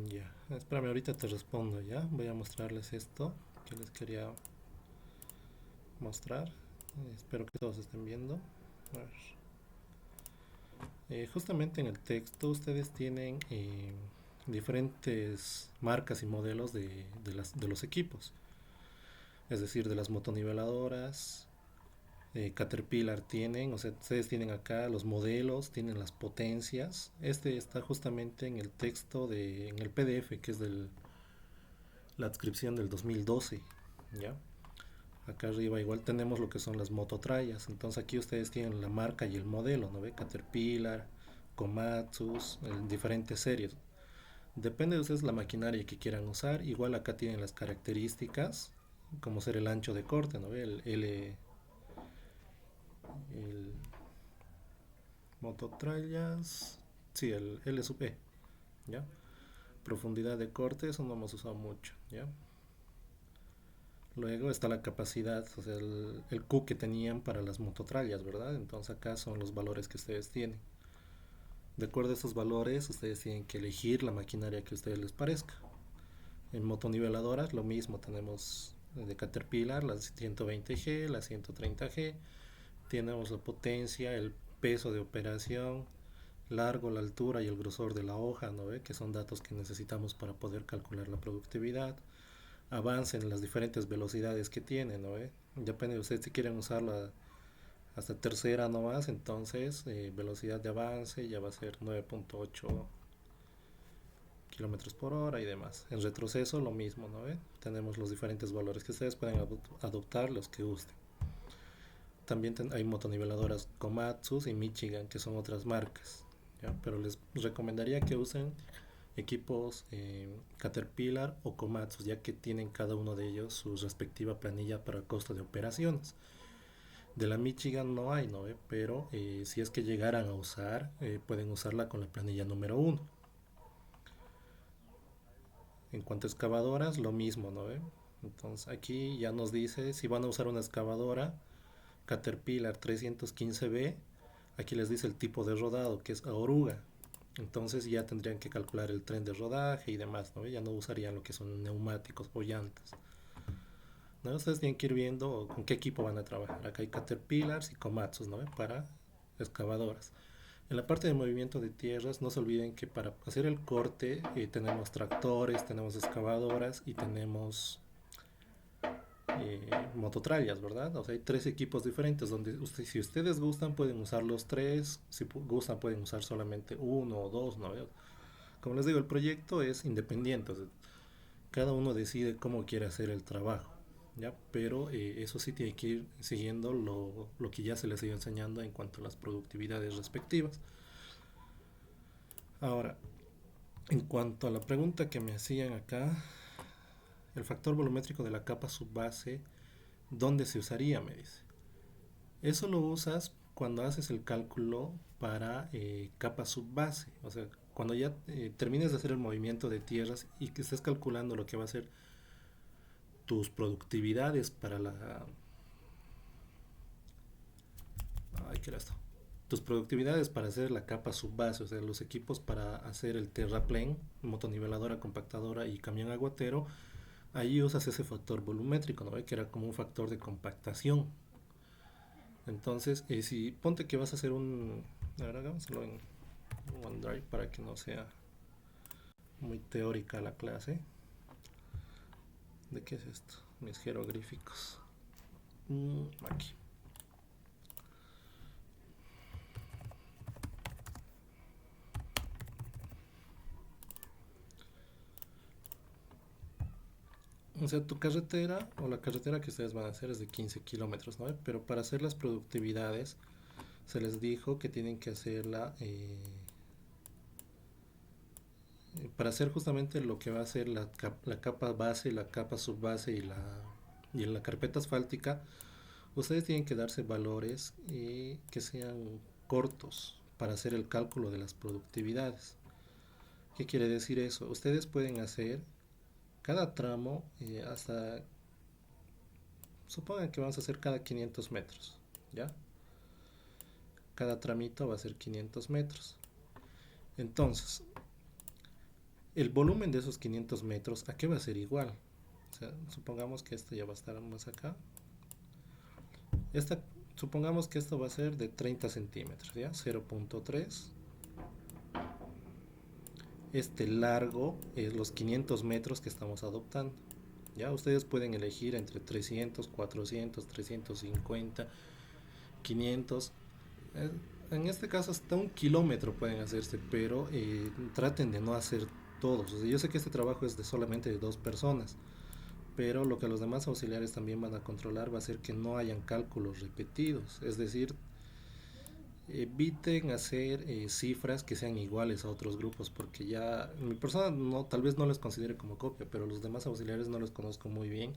Ya, espérame, ahorita te respondo, ya. Voy a mostrarles esto que les quería mostrar. Espero que todos estén viendo. A ver. Justamente en el texto ustedes tienen diferentes marcas y modelos de los equipos. Es decir, de las motoniveladoras, Caterpillar tienen, o sea, ustedes tienen acá los modelos, tienen las potencias. Este está justamente en el texto en el PDF, que es la adscripción del 2012, ¿ya? Acá arriba igual tenemos lo que son las mototrallas. Entonces aquí ustedes tienen la marca y el modelo, ¿no ve? Caterpillar, Komatsu, en diferentes series. Depende de ustedes la maquinaria que quieran usar. Igual acá tienen las características, como ser el ancho de corte, ¿no ve? El mototrallas, sí, el L sub E, ¿ya? Profundidad de corte, eso no hemos usado mucho, ¿ya? Luego está la capacidad, o sea, el Q que tenían para las mototrallas, ¿verdad? Entonces acá son los valores que ustedes tienen. De acuerdo a estos valores, ustedes tienen que elegir la maquinaria que a ustedes les parezca. En motoniveladoras, lo mismo, tenemos de Caterpillar, las 120G, las 130G, tenemos la potencia, el peso de operación, largo, la altura y el grosor de la hoja, ¿no ve? Que son datos que necesitamos para poder calcular la productividad. Avance en las diferentes velocidades que tiene, ¿no ve? Depende de ustedes si quieren usarla hasta tercera nomás, entonces velocidad de avance ya va a ser 9.8 kilómetros por hora y demás. En retroceso lo mismo, ¿no ve? Tenemos los diferentes valores que ustedes pueden adoptar, los que gusten. También hay motoniveladoras Komatsu y Michigan, que son otras marcas, ¿ya? Pero les recomendaría que usen equipos Caterpillar o Komatsu, ya que tienen cada uno de ellos su respectiva planilla para costo de operaciones. De la Michigan no hay, ¿no ve? Pero si es que llegaran a usar, pueden usarla con la planilla número uno. En cuanto a excavadoras, lo mismo, ¿no ve? Entonces aquí ya nos dice si van a usar una excavadora Caterpillar 315B, aquí les dice el tipo de rodado, que es a oruga. Entonces ya tendrían que calcular el tren de rodaje y demás, ¿no? Ya no usarían lo que son neumáticos o llantas, ¿no? Ustedes tienen que ir viendo con qué equipo van a trabajar. Acá hay Caterpillars y Komatsus, ¿no? Para excavadoras. En la parte de movimiento de tierras, no se olviden que para hacer el corte tenemos tractores, tenemos excavadoras y tenemos mototrallas, ¿verdad? O sea, hay tres equipos diferentes donde si ustedes gustan pueden usar los tres, si gustan pueden usar solamente uno o dos, ¿no? Como les digo, el proyecto es independiente, o sea, cada uno decide cómo quiere hacer el trabajo, ¿ya? Pero eso sí tiene que ir siguiendo lo que ya se les ha ido enseñando en cuanto a las productividades respectivas. Ahora, en cuanto a la pregunta que me hacían acá, el factor volumétrico de la capa subbase, ¿dónde se usaría? Me dice. Eso lo usas cuando haces el cálculo para capa subbase. O sea, cuando ya termines de hacer el movimiento de tierras y que estés calculando lo que va a ser tus productividades para la... Ay, ¿qué era esto? Tus productividades para hacer la capa subbase, o sea, los equipos para hacer el terraplén, motoniveladora, compactadora y camión aguatero, ahí usas ese factor volumétrico, ¿no? Que era como un factor de compactación. Entonces, si ponte que vas a hacer un... A ver, hagámoslo en OneDrive para que no sea muy teórica la clase. ¿De qué es esto? Mis jeroglíficos. Aquí. O sea, tu carretera o la carretera que ustedes van a hacer es de 15 kilómetros, ¿no? Pero para hacer las productividades se les dijo que tienen que hacerla para hacer justamente lo que va a ser la capa base, la capa subbase y en la carpeta asfáltica. Ustedes tienen que darse valores que sean cortos para hacer el cálculo de las productividades. ¿Qué quiere decir eso? Ustedes pueden hacer cada tramo hasta, supongan que vamos a hacer cada 500 metros, ¿ya? Cada tramito va a ser 500 metros. Entonces, El volumen de esos 500 metros, ¿a qué va a ser igual? O sea, supongamos que esto ya va a estar más acá. Esta, supongamos que esto va a ser de 30 centímetros, ¿ya? 0.3. Este largo es los 500 metros que estamos adoptando. Ya ustedes pueden elegir entre 300, 400, 350, 500. Eh, En este caso hasta 1 kilómetro pueden hacerse, pero traten de no hacer todos. O sea, yo sé que este trabajo es de solamente de 2 personas, pero lo que los demás auxiliares también van a controlar va a ser que no hayan cálculos repetidos. Es decir, eviten hacer cifras que sean iguales a otros grupos, porque ya mi persona no, tal vez no les considere como copia, pero los demás auxiliares no los conozco muy bien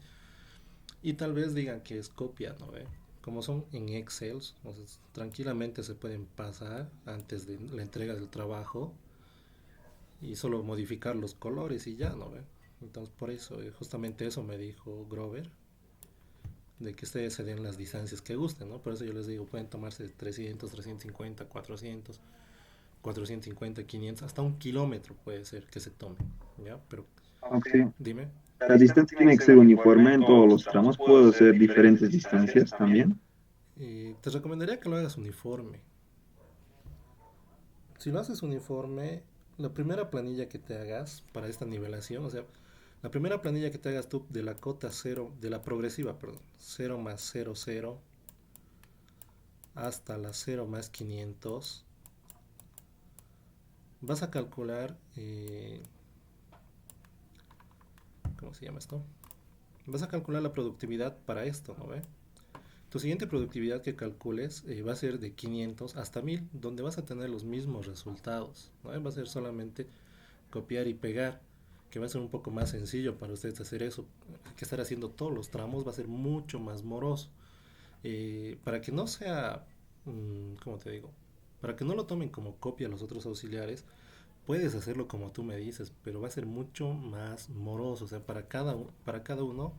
y tal vez digan que es copia, ¿no ve? Como son en Excel, o sea, tranquilamente se pueden pasar antes de la entrega del trabajo y solo modificar los colores y ya, ¿no ve? Entonces por eso, justamente eso me dijo Grover, de que ustedes se den las distancias que gusten, ¿no? Por eso yo les digo, pueden tomarse 300, 350, 400, 450, 500, hasta 1 kilómetro puede ser que se tome, ¿ya? Pero Ok. dime. La distancia tiene que ser uniforme en todos los tramos. Puedo hacer diferentes distancias también. Te recomendaría que lo hagas uniforme. Si lo haces uniforme, la primera planilla que te hagas para esta nivelación, o sea, la primera planilla que te hagas tú de la cota cero, de la progresiva, perdón, cero más cero cero hasta la cero más 500, vas a calcular, ¿cómo se llama esto? Vas a calcular la productividad para esto, ¿no ve? Tu siguiente productividad que calcules va a ser de 500 hasta 1000, donde vas a tener los mismos resultados, ¿no? Va a ser solamente copiar y pegar, que va a ser un poco más sencillo para ustedes hacer eso, que estar haciendo todos los tramos va a ser mucho más moroso. Para que no sea, ¿cómo te digo? Para que no lo tomen como copia los otros auxiliares, puedes hacerlo como tú me dices, pero va a ser mucho más moroso. O sea, para cada uno,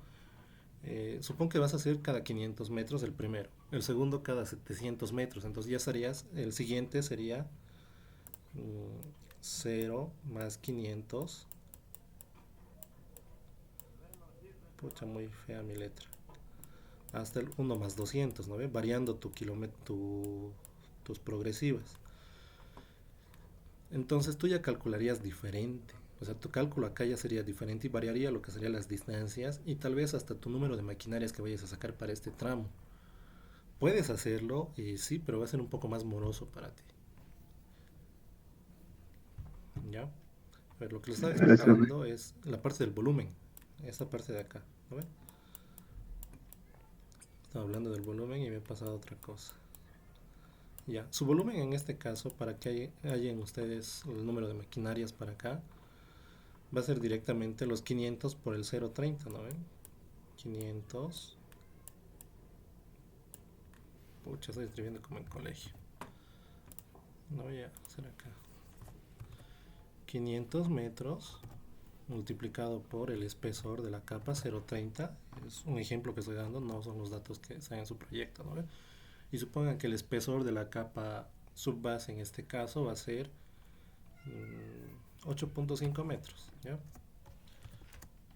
supongo que vas a hacer cada 500 metros el primero, el segundo cada 700 metros, entonces ya estarías, el siguiente sería 0 más 500. Pucha, muy fea mi letra. Hasta el 1 más 200, ¿no ve? Variando tus progresivas. Entonces tú ya calcularías diferente. O sea, tu cálculo acá ya sería diferente y variaría lo que serían las distancias y tal vez hasta tu número de maquinarias que vayas a sacar para este tramo. Puedes hacerlo, sí, pero va a ser un poco más moroso para ti. ¿Ya? A ver, lo que les estaba Gracias. explicando es la parte del volumen. Esta parte de acá. ¿No ve? Estaba hablando del volumen y me he pasado a otra cosa. Ya, su volumen en este caso, para que hayan ustedes el número de maquinarias para acá, va a ser directamente los 500 por el 0.30, ¿no ven? 500, pucha, estoy escribiendo como en colegio. No voy a hacer acá. 500 metros multiplicado por el espesor de la capa 0.30. Es un ejemplo que estoy dando, no son los datos que están en su proyecto, ¿no ven? Y supongan que el espesor de la capa subbase en este caso va a ser 8.5 metros, ¿ya?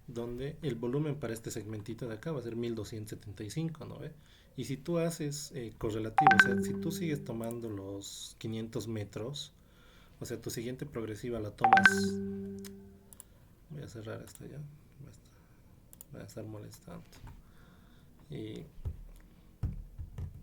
Donde el volumen para este segmentito de acá va a ser 1275, ¿no ve? Y si tú haces correlativo, o sea, si tú sigues tomando los 500 metros, o sea, tu siguiente progresiva la tomas, voy a cerrar esto ya, va a estar molestando. Y,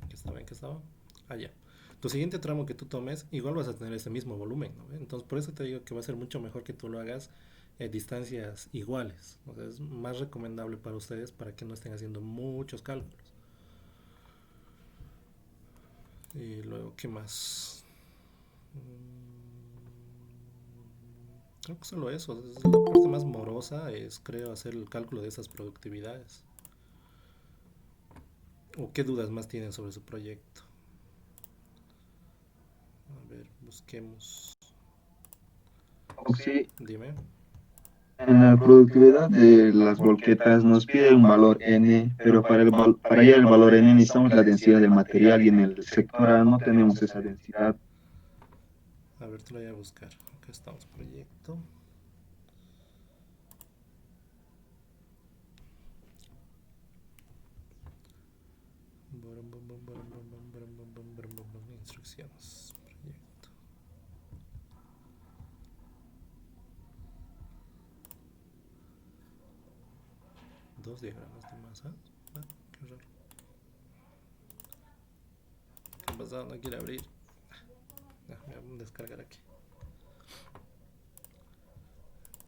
¿qué estaba? ¿En qué estaba? Ah, ya. Tu siguiente tramo que tú tomes, igual vas a tener ese mismo volumen, ¿no? Entonces, por eso te digo que va a ser mucho mejor que tú lo hagas distancias iguales. O sea, es más recomendable para ustedes para que no estén haciendo muchos cálculos. Y luego, ¿qué más? Creo que solo eso. Es la parte más morosa es, creo, hacer el cálculo de esas productividades. ¿O qué dudas más tienen sobre su proyecto? A ver, busquemos. Sí, Dime. en la productividad de las volquetas nos pide un valor n, pero para hallar el valor n necesitamos la densidad del material y en el sector A no tenemos esa densidad. A ver, te lo voy a buscar. Acá estamos, proyecto. instrucciones. Proyecto. Dos diagramas de masa. Ah, qué raro. ¿Qué ha pasado? No quiere abrir. Voy a descargar aquí.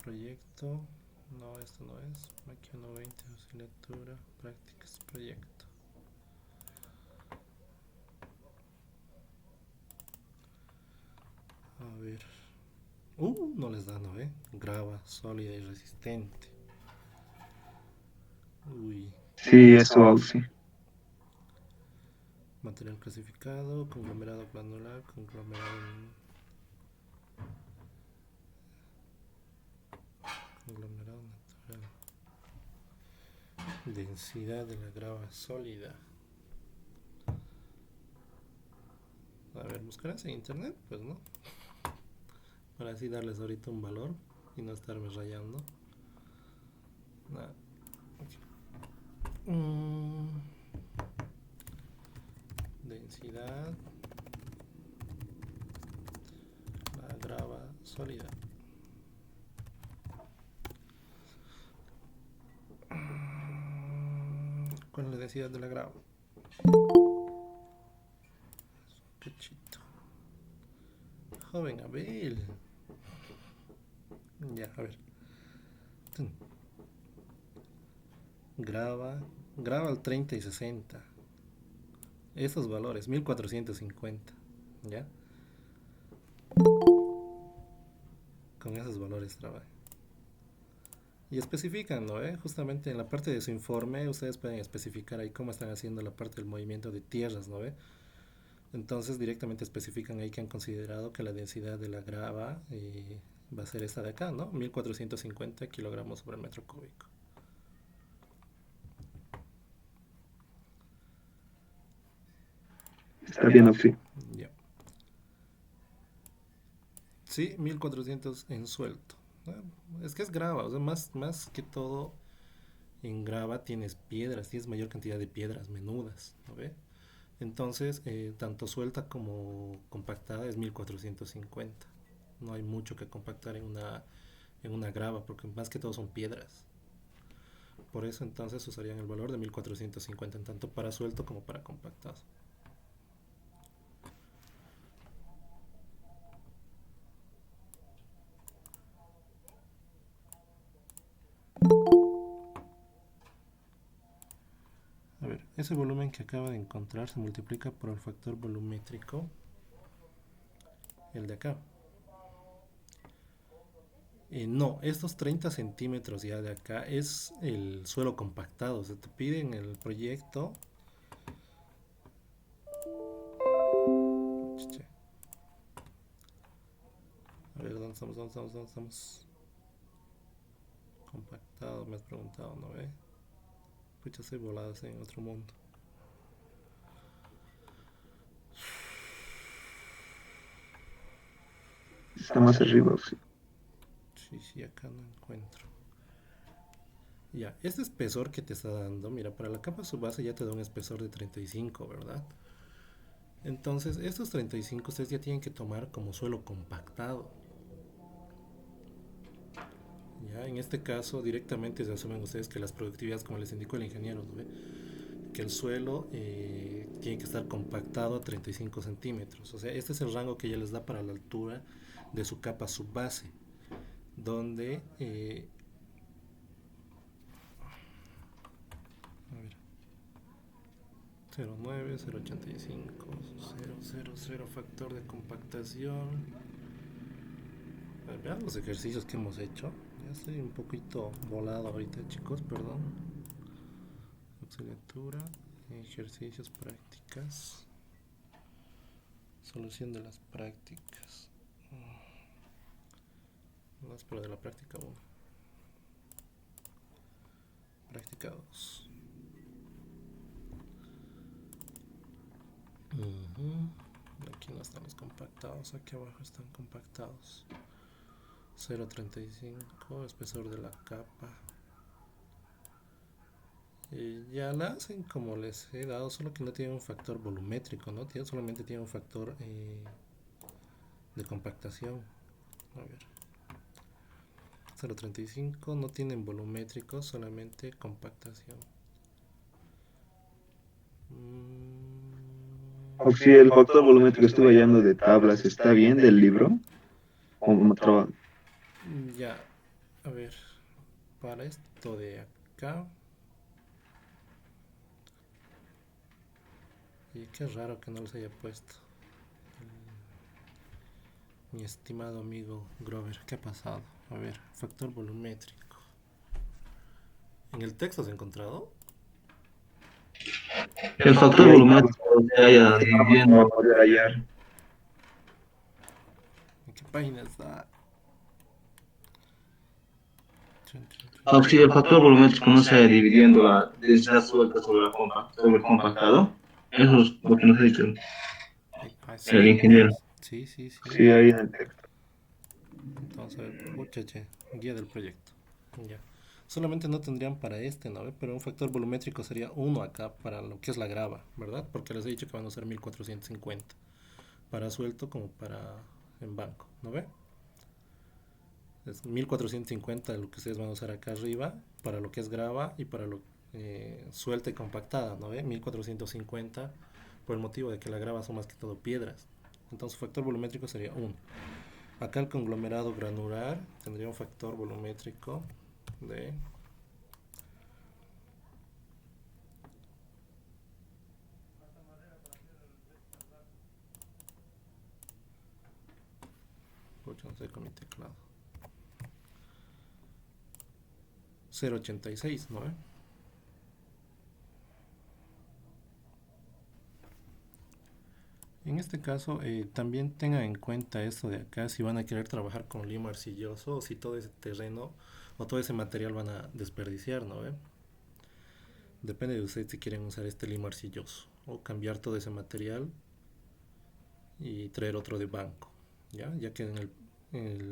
Proyecto. No, esto no es. Aquí 120, asignatura, prácticas, proyecto. A ver. No les da, ¿no? Grava, sólida y resistente. Uy. Sí, eso sí. Material clasificado, conglomerado granular, conglomerado natural. Densidad de la grava sólida. A ver, ¿buscarás en internet? Pues no. Para así darles ahorita un valor y no estarme rayando. Nada. Densidad. La grava sólida. ¿Cuál es la densidad de la grava? Cachito. Joven Abel. Ya, a ver. Grava al 30 y 60. Esos valores, 1450. ¿Ya? Con esos valores trabaja. Y especifican, ¿no? Justamente en la parte de su informe, ustedes pueden especificar ahí cómo están haciendo la parte del movimiento de tierras, ¿no? Entonces directamente especifican ahí que han considerado que la densidad de la grava va a ser esta de acá, ¿no? 1450 kilogramos sobre metro cúbico. Está bien, sí. Ya. Sí, 1400 en suelto. Es que es grava, o sea, más que todo en grava tienes piedras, tienes mayor cantidad de piedras menudas, ¿no ve? Entonces, tanto suelta como compactada es 1450. No hay mucho que compactar en una grava, porque más que todo son piedras. Por eso entonces usarían el valor de 1450, tanto para suelto como para compactado. A ver, ese volumen que acaba de encontrar se multiplica por el factor volumétrico, el de acá. No, estos 30 centímetros ya de acá es el suelo compactado. Se te pide en el proyecto. Chiche. A ver, ¿dónde estamos? ¿Dónde estamos? Compactado, me has preguntado, ¿no ve? Pucha, soy voladas en otro mundo. Está más arriba, sí. Sí, acá no encuentro. Ya, este espesor que te está dando, mira, para la capa subbase ya te da un espesor de 35, ¿verdad? Entonces, estos 35 ustedes ya tienen que tomar como suelo compactado. Ya, en este caso, directamente se asumen ustedes que las productividades, como les indicó el ingeniero, ¿no ve? Que el suelo tiene que estar compactado a 35 centímetros. O sea, este es el rango que ya les da para la altura de su capa subbase, donde a ver, 0,9, 0,85, 0,00 factor de compactación. A ver, vean los ejercicios que hemos hecho. Ya estoy un poquito volado ahorita, chicos, perdón. Auxiliatura, ejercicios, prácticas, solución de las prácticas. No, espero de la práctica 1. Práctica 2. Aquí no están los compactados, aquí abajo están compactados. 0,35, espesor de la capa. Ya la hacen como les he dado, solo que no tiene un factor volumétrico, ¿no? Solamente tiene un factor de compactación. A ver, 0,35 no tienen volumétrico, solamente compactación. O si el factor volumétrico estuve hallando de tablas, ¿está bien del libro? ¿O Ya, a ver, para esto de acá, y qué raro que no los haya puesto. Mi estimado amigo Grover, ¿qué ha pasado? A ver, factor volumétrico. ¿En el texto has encontrado? el factor volumétrico se haya dividiendo para poder hallar? ¿En qué página está? Chun, chun, chun. O si el factor volumétrico no se haya dividiendo la densidad suelta sobre, sobre el compactado. Eso es lo que nos ha dicho el Sí, ingeniero. sí, sí, sí. Sí, ahí en el texto. Entonces, a ver, puchache, guía del proyecto. Ya. Solamente no tendrían para este, ¿no? Pero un factor volumétrico sería uno acá para lo que es la grava, ¿verdad? Porque les he dicho que van a ser 1450. Para suelto como para en banco, ¿no ve? Es 1450 lo que ustedes van a usar acá arriba para lo que es grava y para lo suelta y compactada, ¿no ve? 1450 por el motivo de que la grava son más que todo piedras. Entonces su factor volumétrico sería uno. Acá el conglomerado granular tendría un factor volumétrico de 8, no sé con mi teclado, 0,86, ¿no? En este caso, también tengan en cuenta esto de acá, si van a querer trabajar con limo arcilloso o si todo ese terreno o todo ese material van a desperdiciar, ¿no? Depende de ustedes si quieren usar este limo arcilloso o cambiar todo ese material y traer otro de banco, ¿ya? Ya que en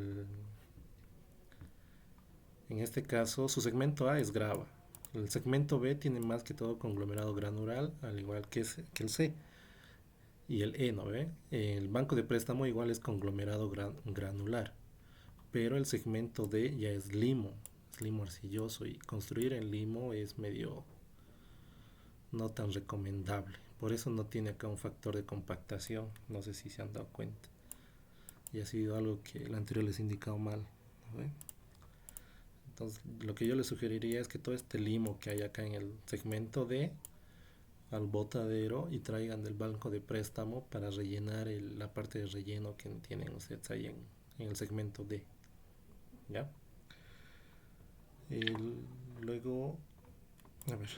este caso su segmento A es grava. El segmento B tiene más que todo conglomerado granular, al igual que el C y el E, ¿no ve? El banco de préstamo igual es conglomerado granular, pero el segmento D ya es limo arcilloso y construir en limo es medio no tan recomendable. Por eso no tiene acá un factor de compactación, no sé si se han dado cuenta. Y ha sido algo que el anterior les he indicado mal, ¿no ve? Entonces, lo que yo les sugeriría es que todo este limo que hay acá en el segmento D al botadero y traigan del banco de préstamo para rellenar la parte de relleno que tienen ustedes ahí en el segmento D. ¿Ya? Luego, a ver,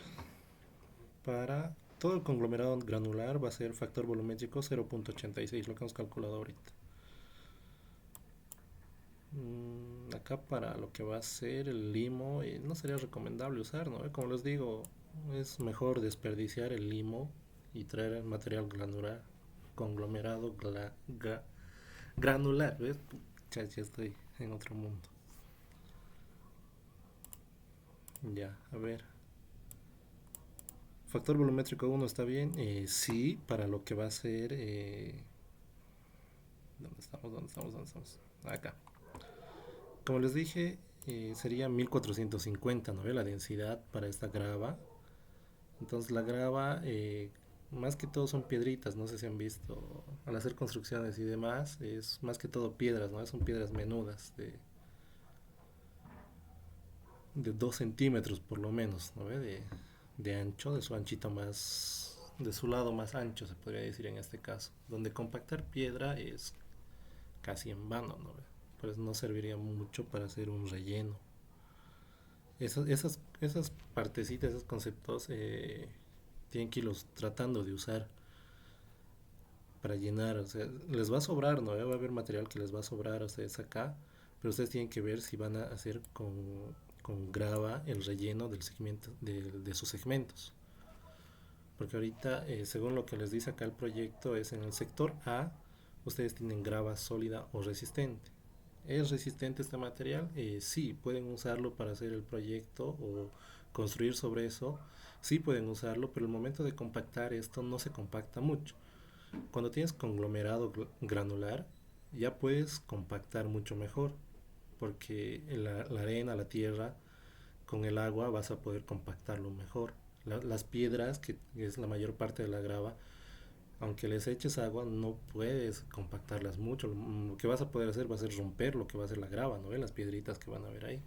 para todo el conglomerado granular va a ser factor volumétrico 0,86, lo que hemos calculado ahorita. Acá para lo que va a ser el limo, no sería recomendable usar, ¿no? Como les digo, es mejor desperdiciar el limo y traer el material granular, conglomerado granular, ¿ves? Ya estoy en otro mundo. Ya, a ver. Factor volumétrico 1 está bien. Sí, para lo que va a ser. ¿Dónde estamos? ¿Dónde estamos? ¿Dónde estamos? Acá. Como les dije, sería 1450, ¿no? La densidad para esta grava. Entonces la grava, más que todo son piedritas, no sé si han visto, al hacer construcciones y demás, es más que todo piedras, ¿no? Son piedras menudas de 2 centímetros por lo menos, ¿no? De ancho, de su anchito más, de su lado más ancho se podría decir en este caso, donde compactar piedra es casi en vano, ¿no? Pues no serviría mucho para hacer un relleno. Esas partecitas, esos conceptos tienen que irlos tratando de usar para llenar, o sea, les va a sobrar, ¿no? Va a haber material que les va a sobrar a ustedes acá, pero ustedes tienen que ver si van a hacer con grava el relleno del segmento, de sus segmentos. Porque ahorita, según lo que les dice acá el proyecto, es en el sector A, ustedes tienen grava sólida o resistente. ¿Es resistente este material? Sí, pueden usarlo para hacer el proyecto o construir sobre eso, sí pueden usarlo, pero el momento de compactar esto no se compacta mucho. Cuando tienes conglomerado granular, ya puedes compactar mucho mejor, porque la arena, la tierra, con el agua vas a poder compactarlo mejor. Las piedras, que es la mayor parte de la grava, aunque les eches agua, no puedes compactarlas mucho. Lo que vas a poder hacer va a ser romper lo que va a ser la grava, ¿no? Las piedritas que van a ver ahí.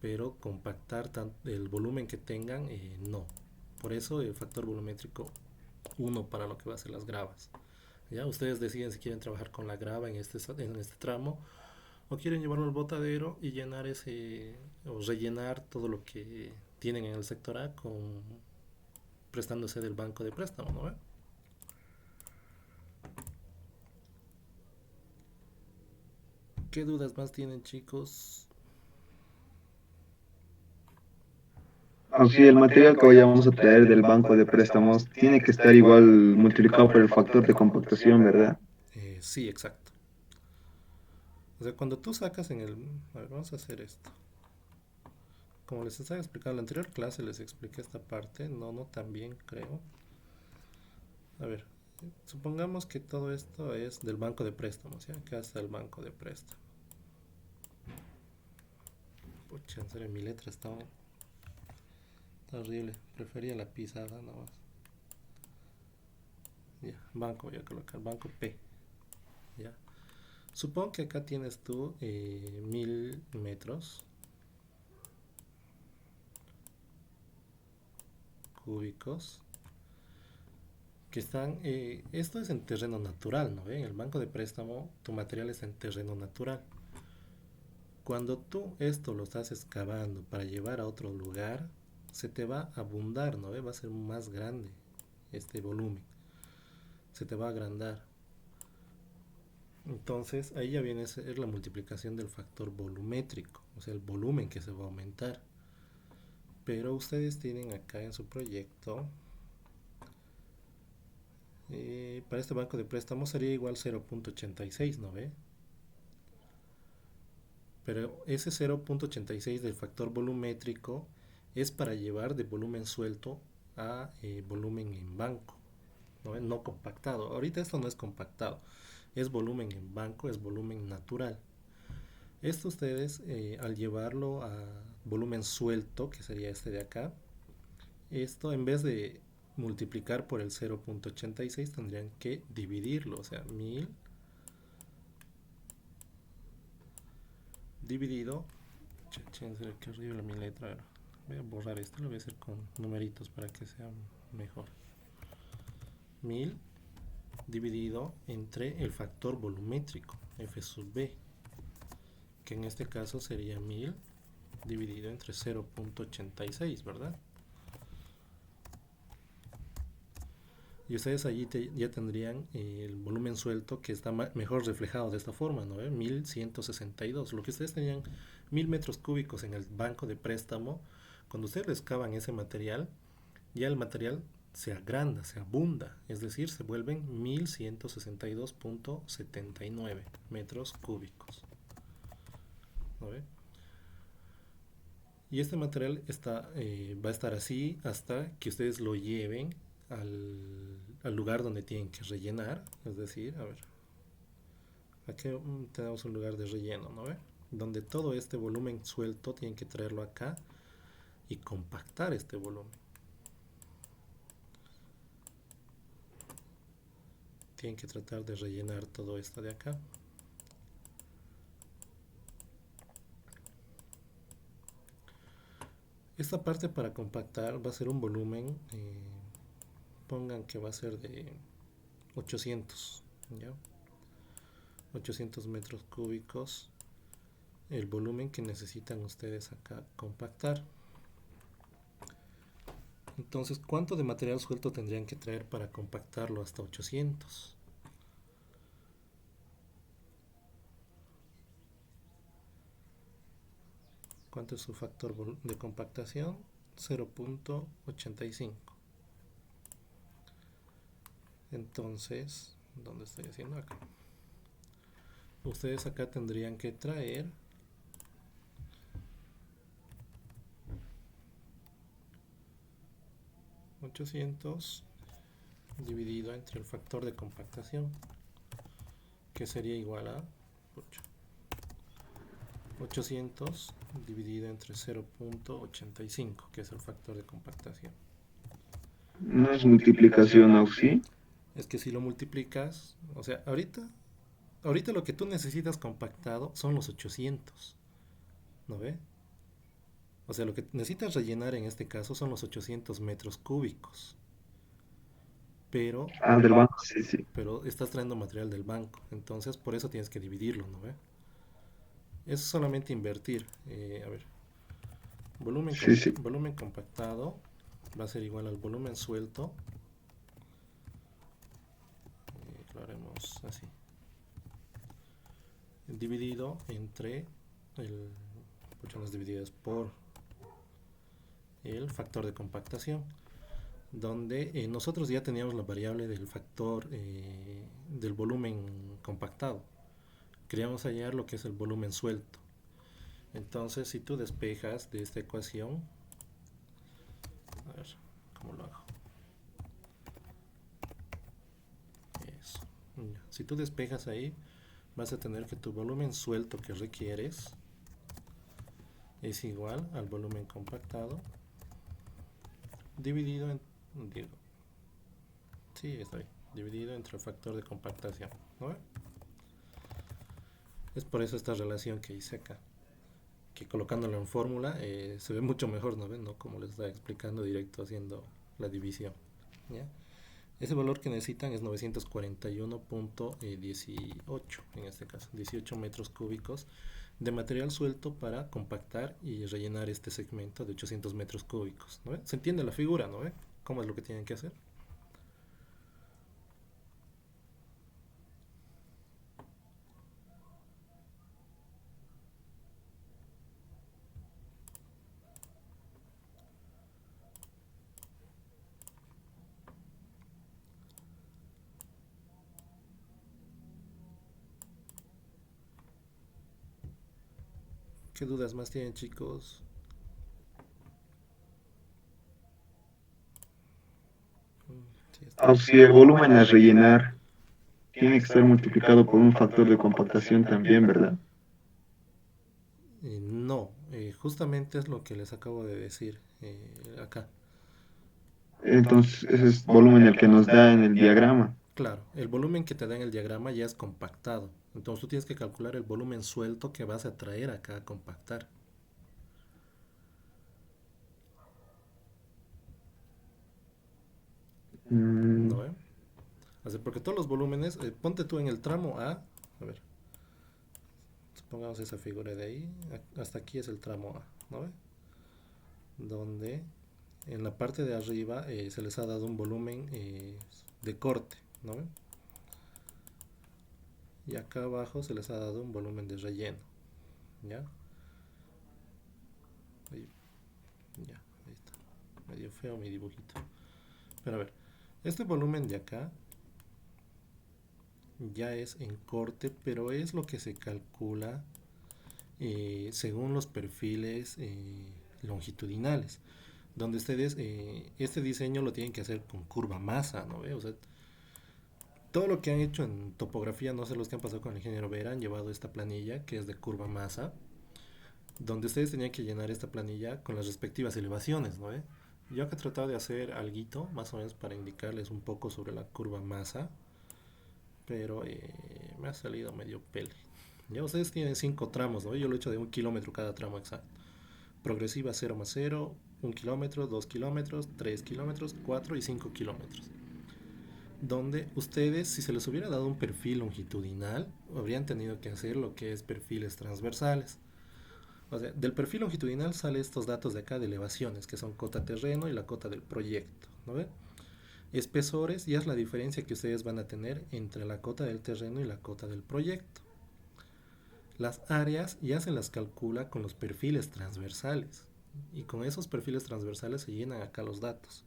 Pero compactar el volumen que tengan, no. Por eso el factor volumétrico uno para lo que va a ser las gravas. Ya ustedes deciden si quieren trabajar con la grava en este tramo o quieren llevarlo al botadero y llenar ese o rellenar todo lo que tienen en el sector A con prestándose del banco de préstamo, ¿no ve? ¿Qué dudas más tienen, chicos? Así el material que vayamos a traer del banco de préstamos tiene que estar igual multiplicado por el factor de compactación, ¿verdad? Sí, exacto. O sea, cuando tú sacas en el... A ver, vamos a hacer esto. Como les estaba explicando en la anterior clase, les expliqué esta parte. No, no tan bien, creo. A ver, supongamos que todo esto es del banco de préstamos, ¿ya? Acá está el banco de préstamos. Pucha, en serio, mi letra está horrible. Prefería la pisada nada más. Ya, banco, voy a colocar banco P. Ya. Supongo que acá tienes tú 1000 metros cúbicos que están, esto es en terreno natural, ¿no? En el banco de préstamo tu material es en terreno natural. Cuando tú esto lo estás excavando para llevar a otro lugar, se te va a abundar, ¿no? Va a ser más grande este volumen, se te va a agrandar. Entonces ahí ya viene a ser la multiplicación del factor volumétrico, o sea, el volumen que se va a aumentar. Pero ustedes tienen acá en su proyecto, para este banco de préstamos sería igual 0.86, ¿no ve? Pero ese 0.86 del factor volumétrico es para llevar de volumen suelto a volumen en banco, ¿no? No compactado. Ahorita esto no es compactado, es volumen en banco, es volumen natural. Esto ustedes al llevarlo a volumen suelto, que sería este de acá, esto en vez de multiplicar por el 0.86 tendrían que dividirlo, o sea, 1000 dividido. Qué horrible mi letra. A ver, voy a borrar esto, lo voy a hacer con numeritos para que sea mejor. 1000 dividido entre el factor volumétrico, F sub B, que en este caso sería 1000 dividido entre 0.86, ¿verdad? Y ustedes allí ya tendrían el volumen suelto que está mejor reflejado de esta forma, ¿no? 1162. Lo que ustedes tenían 1000 metros cúbicos en el banco de préstamo, cuando ustedes excavan ese material, ya el material se agranda, se abunda, es decir, se vuelven 1162.79 metros cúbicos. ¿No ve? Y este material va a estar así hasta que ustedes lo lleven al lugar donde tienen que rellenar. Es decir, a ver, aquí tenemos un lugar de relleno, ¿no ve? Donde todo este volumen suelto tienen que traerlo acá y compactar este volumen. Tienen que tratar de rellenar todo esto de acá. Esta parte para compactar va a ser un volumen, pongan que va a ser de 800, ¿ya? 800 metros cúbicos, el volumen que necesitan ustedes acá compactar. Entonces, ¿cuánto de material suelto tendrían que traer para compactarlo hasta 800? ¿Cuánto es su factor de compactación? 0.85. Entonces, ¿dónde estoy haciendo acá? Ustedes acá tendrían que traer 800 dividido entre el factor de compactación, que sería igual a 800 dividido entre 0.85, que es el factor de compactación. ¿No es multiplicación auxi? Es que si lo multiplicas, o sea, ahorita lo que tú necesitas compactado son los 800, ¿no ve? O sea, lo que necesitas rellenar en este caso son los 800 metros cúbicos, pero, Ah, del banco, sí, sí. pero estás trayendo material del banco, entonces por eso tienes que dividirlo, ¿no ve? Es solamente invertir. A ver, Sí, sí. volumen compactado va a ser igual al volumen suelto. Lo haremos así. Dividido entre el, porciones divididas por el factor de compactación, donde nosotros ya teníamos la variable del factor del volumen compactado. Queríamos hallar lo que es el volumen suelto. Entonces, si tú despejas de esta ecuación, a ver, ¿cómo lo hago? Eso. Si tú despejas ahí, vas a tener que tu volumen suelto que requieres es igual al volumen compactado dividido en, digo, sí, está bien, dividido entre el factor de compactación, ¿no? Es por eso esta relación que hice acá, que colocándolo en fórmula se ve mucho mejor, ¿no ven? No como les estaba explicando directo haciendo la división, ¿ya? Ese valor que necesitan es 941.18, en este caso, 18 metros cúbicos de material suelto para compactar y rellenar este segmento de 800 metros cúbicos, ¿no ve? ¿Se entiende la figura, no ve? ¿Cómo es lo que tienen que hacer? ¿Qué dudas más tienen, chicos? Sí, Auxi, el volumen a rellenar tiene que estar multiplicado por un factor de compactación también, ¿verdad? No, justamente es lo que les acabo de decir acá. Entonces, ese es volumen el que nos da en el diagrama. Claro, el volumen que te da en el diagrama ya es compactado. Entonces tú tienes que calcular el volumen suelto que vas a traer acá a compactar. Mm, ¿No? Porque todos los volúmenes, ponte tú en el tramo A ver, pongamos esa figura de ahí, hasta aquí es el tramo A, ¿no? Donde en la parte de arriba se les ha dado un volumen de corte, ¿no? Y acá abajo se les ha dado un volumen de relleno, ¿ya? Ahí, ya, ahí está. Medio feo mi dibujito. Pero a ver, este volumen de acá ya es en corte, pero es lo que se calcula según los perfiles longitudinales, donde ustedes este diseño lo tienen que hacer con curva masa, ¿no ve? O sea, todo lo que han hecho en topografía, no sé los que han pasado con el ingeniero Vera, han llevado esta planilla que es de curva masa, donde ustedes tenían que llenar esta planilla con las respectivas elevaciones, ¿no ve? Yo acá he tratado de hacer algo más o menos para indicarles un poco sobre la curva masa, pero me ha salido medio pele. Ya ustedes tienen 5 tramos, ¿no? Yo lo he hecho de 1 kilómetro cada tramo exacto. Progresiva 0 más 0, 1 kilómetro, 2 kilómetros, 3 kilómetros, 4 y 5 kilómetros. Donde ustedes, si se les hubiera dado un perfil longitudinal, habrían tenido que hacer lo que es perfiles transversales. O sea, del perfil longitudinal sale estos datos de acá de elevaciones, que son cota terreno y la cota del proyecto, ¿no ve? Espesores ya es la diferencia que ustedes van a tener entre la cota del terreno y la cota del proyecto. Las áreas ya se las calcula con los perfiles transversales. Y con esos perfiles transversales se llenan acá los datos.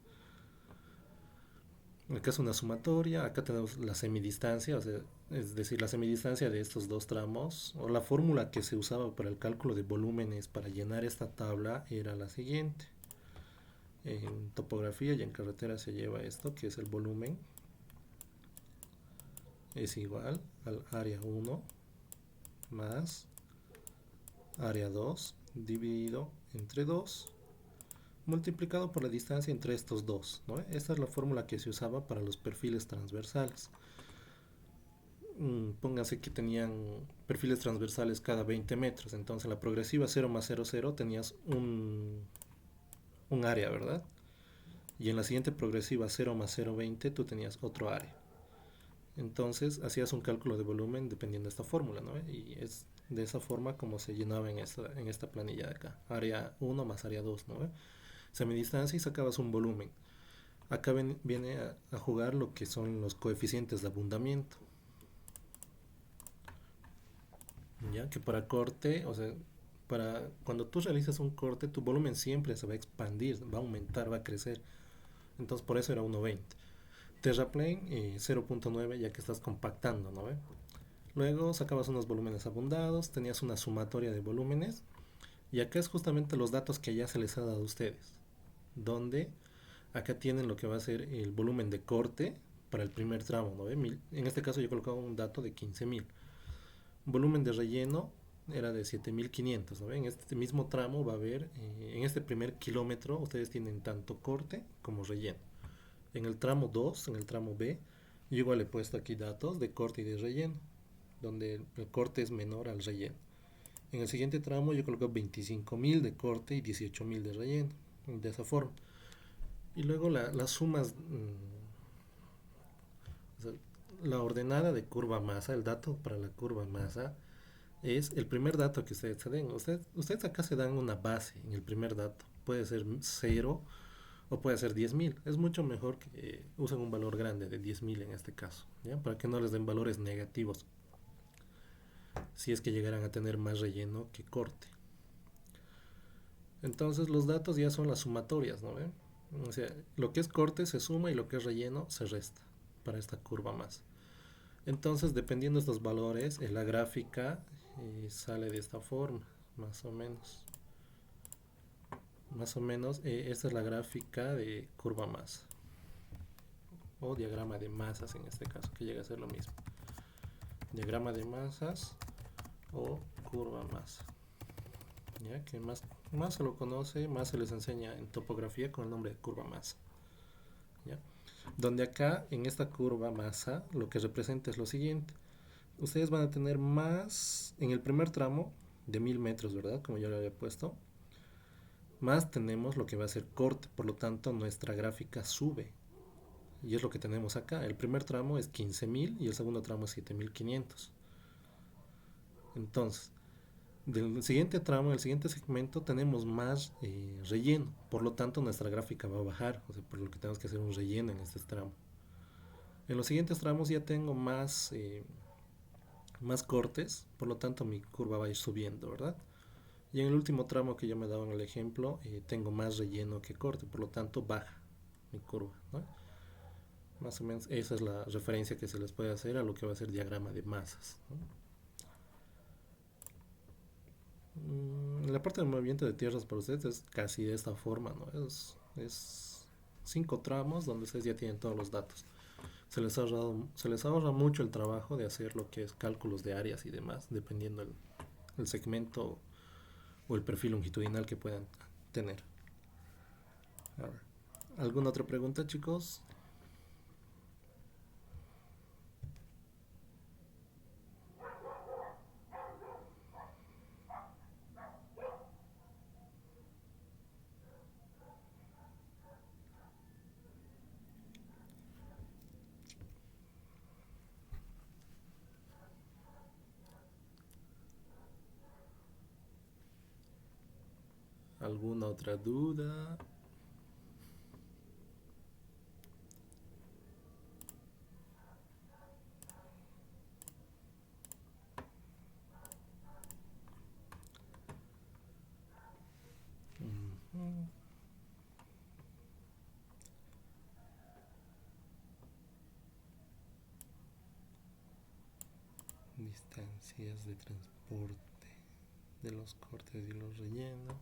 Acá es una sumatoria, acá tenemos la semidistancia, o sea, es decir, la semidistancia de estos dos tramos, o la fórmula que se usaba para el cálculo de volúmenes para llenar esta tabla era la siguiente. En topografía y en carretera se lleva esto, que es el volumen, es igual al área 1 más área 2 dividido entre 2 multiplicado por la distancia entre estos dos, ¿no? Esta es la fórmula que se usaba para los perfiles transversales. Pónganse que tenían perfiles transversales cada 20 metros, entonces en la progresiva 0 más 0, 0 tenías un área, ¿verdad? Y en la siguiente progresiva 0 más 0, 20 tú tenías otro área. Entonces hacías un cálculo de volumen dependiendo de esta fórmula, ¿no? Y es de esa forma como se llenaba en esta planilla de acá. Área 1 más área 2, ¿no? Semidistancia y sacabas un volumen. Acá viene a jugar lo que son los coeficientes de abundamiento. Ya que para corte, o sea, para cuando tú realizas un corte, tu volumen siempre se va a expandir, va a aumentar, va a crecer. Entonces por eso era 1.20. Terraplane 0.9 ya que estás compactando, ¿no? Luego sacabas unos volúmenes abundados, tenías una sumatoria de volúmenes y acá es justamente los datos que ya se les ha dado a ustedes. Donde acá tienen lo que va a ser el volumen de corte para el primer tramo, ¿no? En este caso yo he colocado un dato de 15.000. Volumen de relleno era de 7.500, ¿no? En este mismo tramo va a haber, en este primer kilómetro, ustedes tienen tanto corte como relleno. En el tramo 2, en el tramo B, yo igual he puesto aquí datos de corte y de relleno, donde el corte es menor al relleno. En el siguiente tramo yo coloco 25.000 de corte y 18.000 de relleno, de esa forma. Y luego las sumas, o sea, la ordenada de curva masa, el dato para la curva masa, es el primer dato que ustedes se den. Ustedes acá se dan una base en el primer dato. Puede ser 0 o puede ser 10.000. Es mucho mejor que usen un valor grande de 10.000 en este caso, ¿ya? Para que no les den valores negativos si es que llegaran a tener más relleno que corte. Entonces los datos ya son las sumatorias, ¿no ven? O sea, lo que es corte se suma y lo que es relleno se resta para esta curva más. Entonces, dependiendo de estos valores, la gráfica sale de esta forma, más o menos. Más o menos, esta es la gráfica de curva masa. O diagrama de masas en este caso, que llega a ser lo mismo. Diagrama de masas o curva masa. ¿Ya? Que más se lo conoce, más se les enseña en topografía con el nombre de curva masa. ¿Ya? Donde acá, en esta curva masa, lo que representa es lo siguiente. Ustedes van a tener más en el primer tramo de 1.000 metros, ¿verdad? Como yo lo había puesto. Más tenemos lo que va a ser corte, por lo tanto nuestra gráfica sube. Y es lo que tenemos acá. El primer tramo es 15.000 y el segundo tramo es 7.500. Entonces, del siguiente tramo, el siguiente segmento, tenemos más relleno. Por lo tanto, nuestra gráfica va a bajar. O sea, por lo que tenemos que hacer un relleno en este tramo. En los siguientes tramos ya tengo más cortes, por lo tanto mi curva va a ir subiendo, ¿verdad? Y en el último tramo que yo me daba en el ejemplo, tengo más relleno que corte, por lo tanto baja mi curva, ¿no? Más o menos esa es la referencia que se les puede hacer a lo que va a ser diagrama de masas, ¿no? En la parte del movimiento de tierras para ustedes es casi de esta forma, ¿no? Es 5 tramos donde ustedes ya tienen todos los datos. Se les ahorra mucho el trabajo de hacer lo que es cálculos de áreas y demás, dependiendo el segmento o el perfil longitudinal que puedan tener. A ver, ¿alguna otra pregunta, chicos? ¿Alguna otra duda? Ujú. Distancias de transporte de los cortes y los rellenos.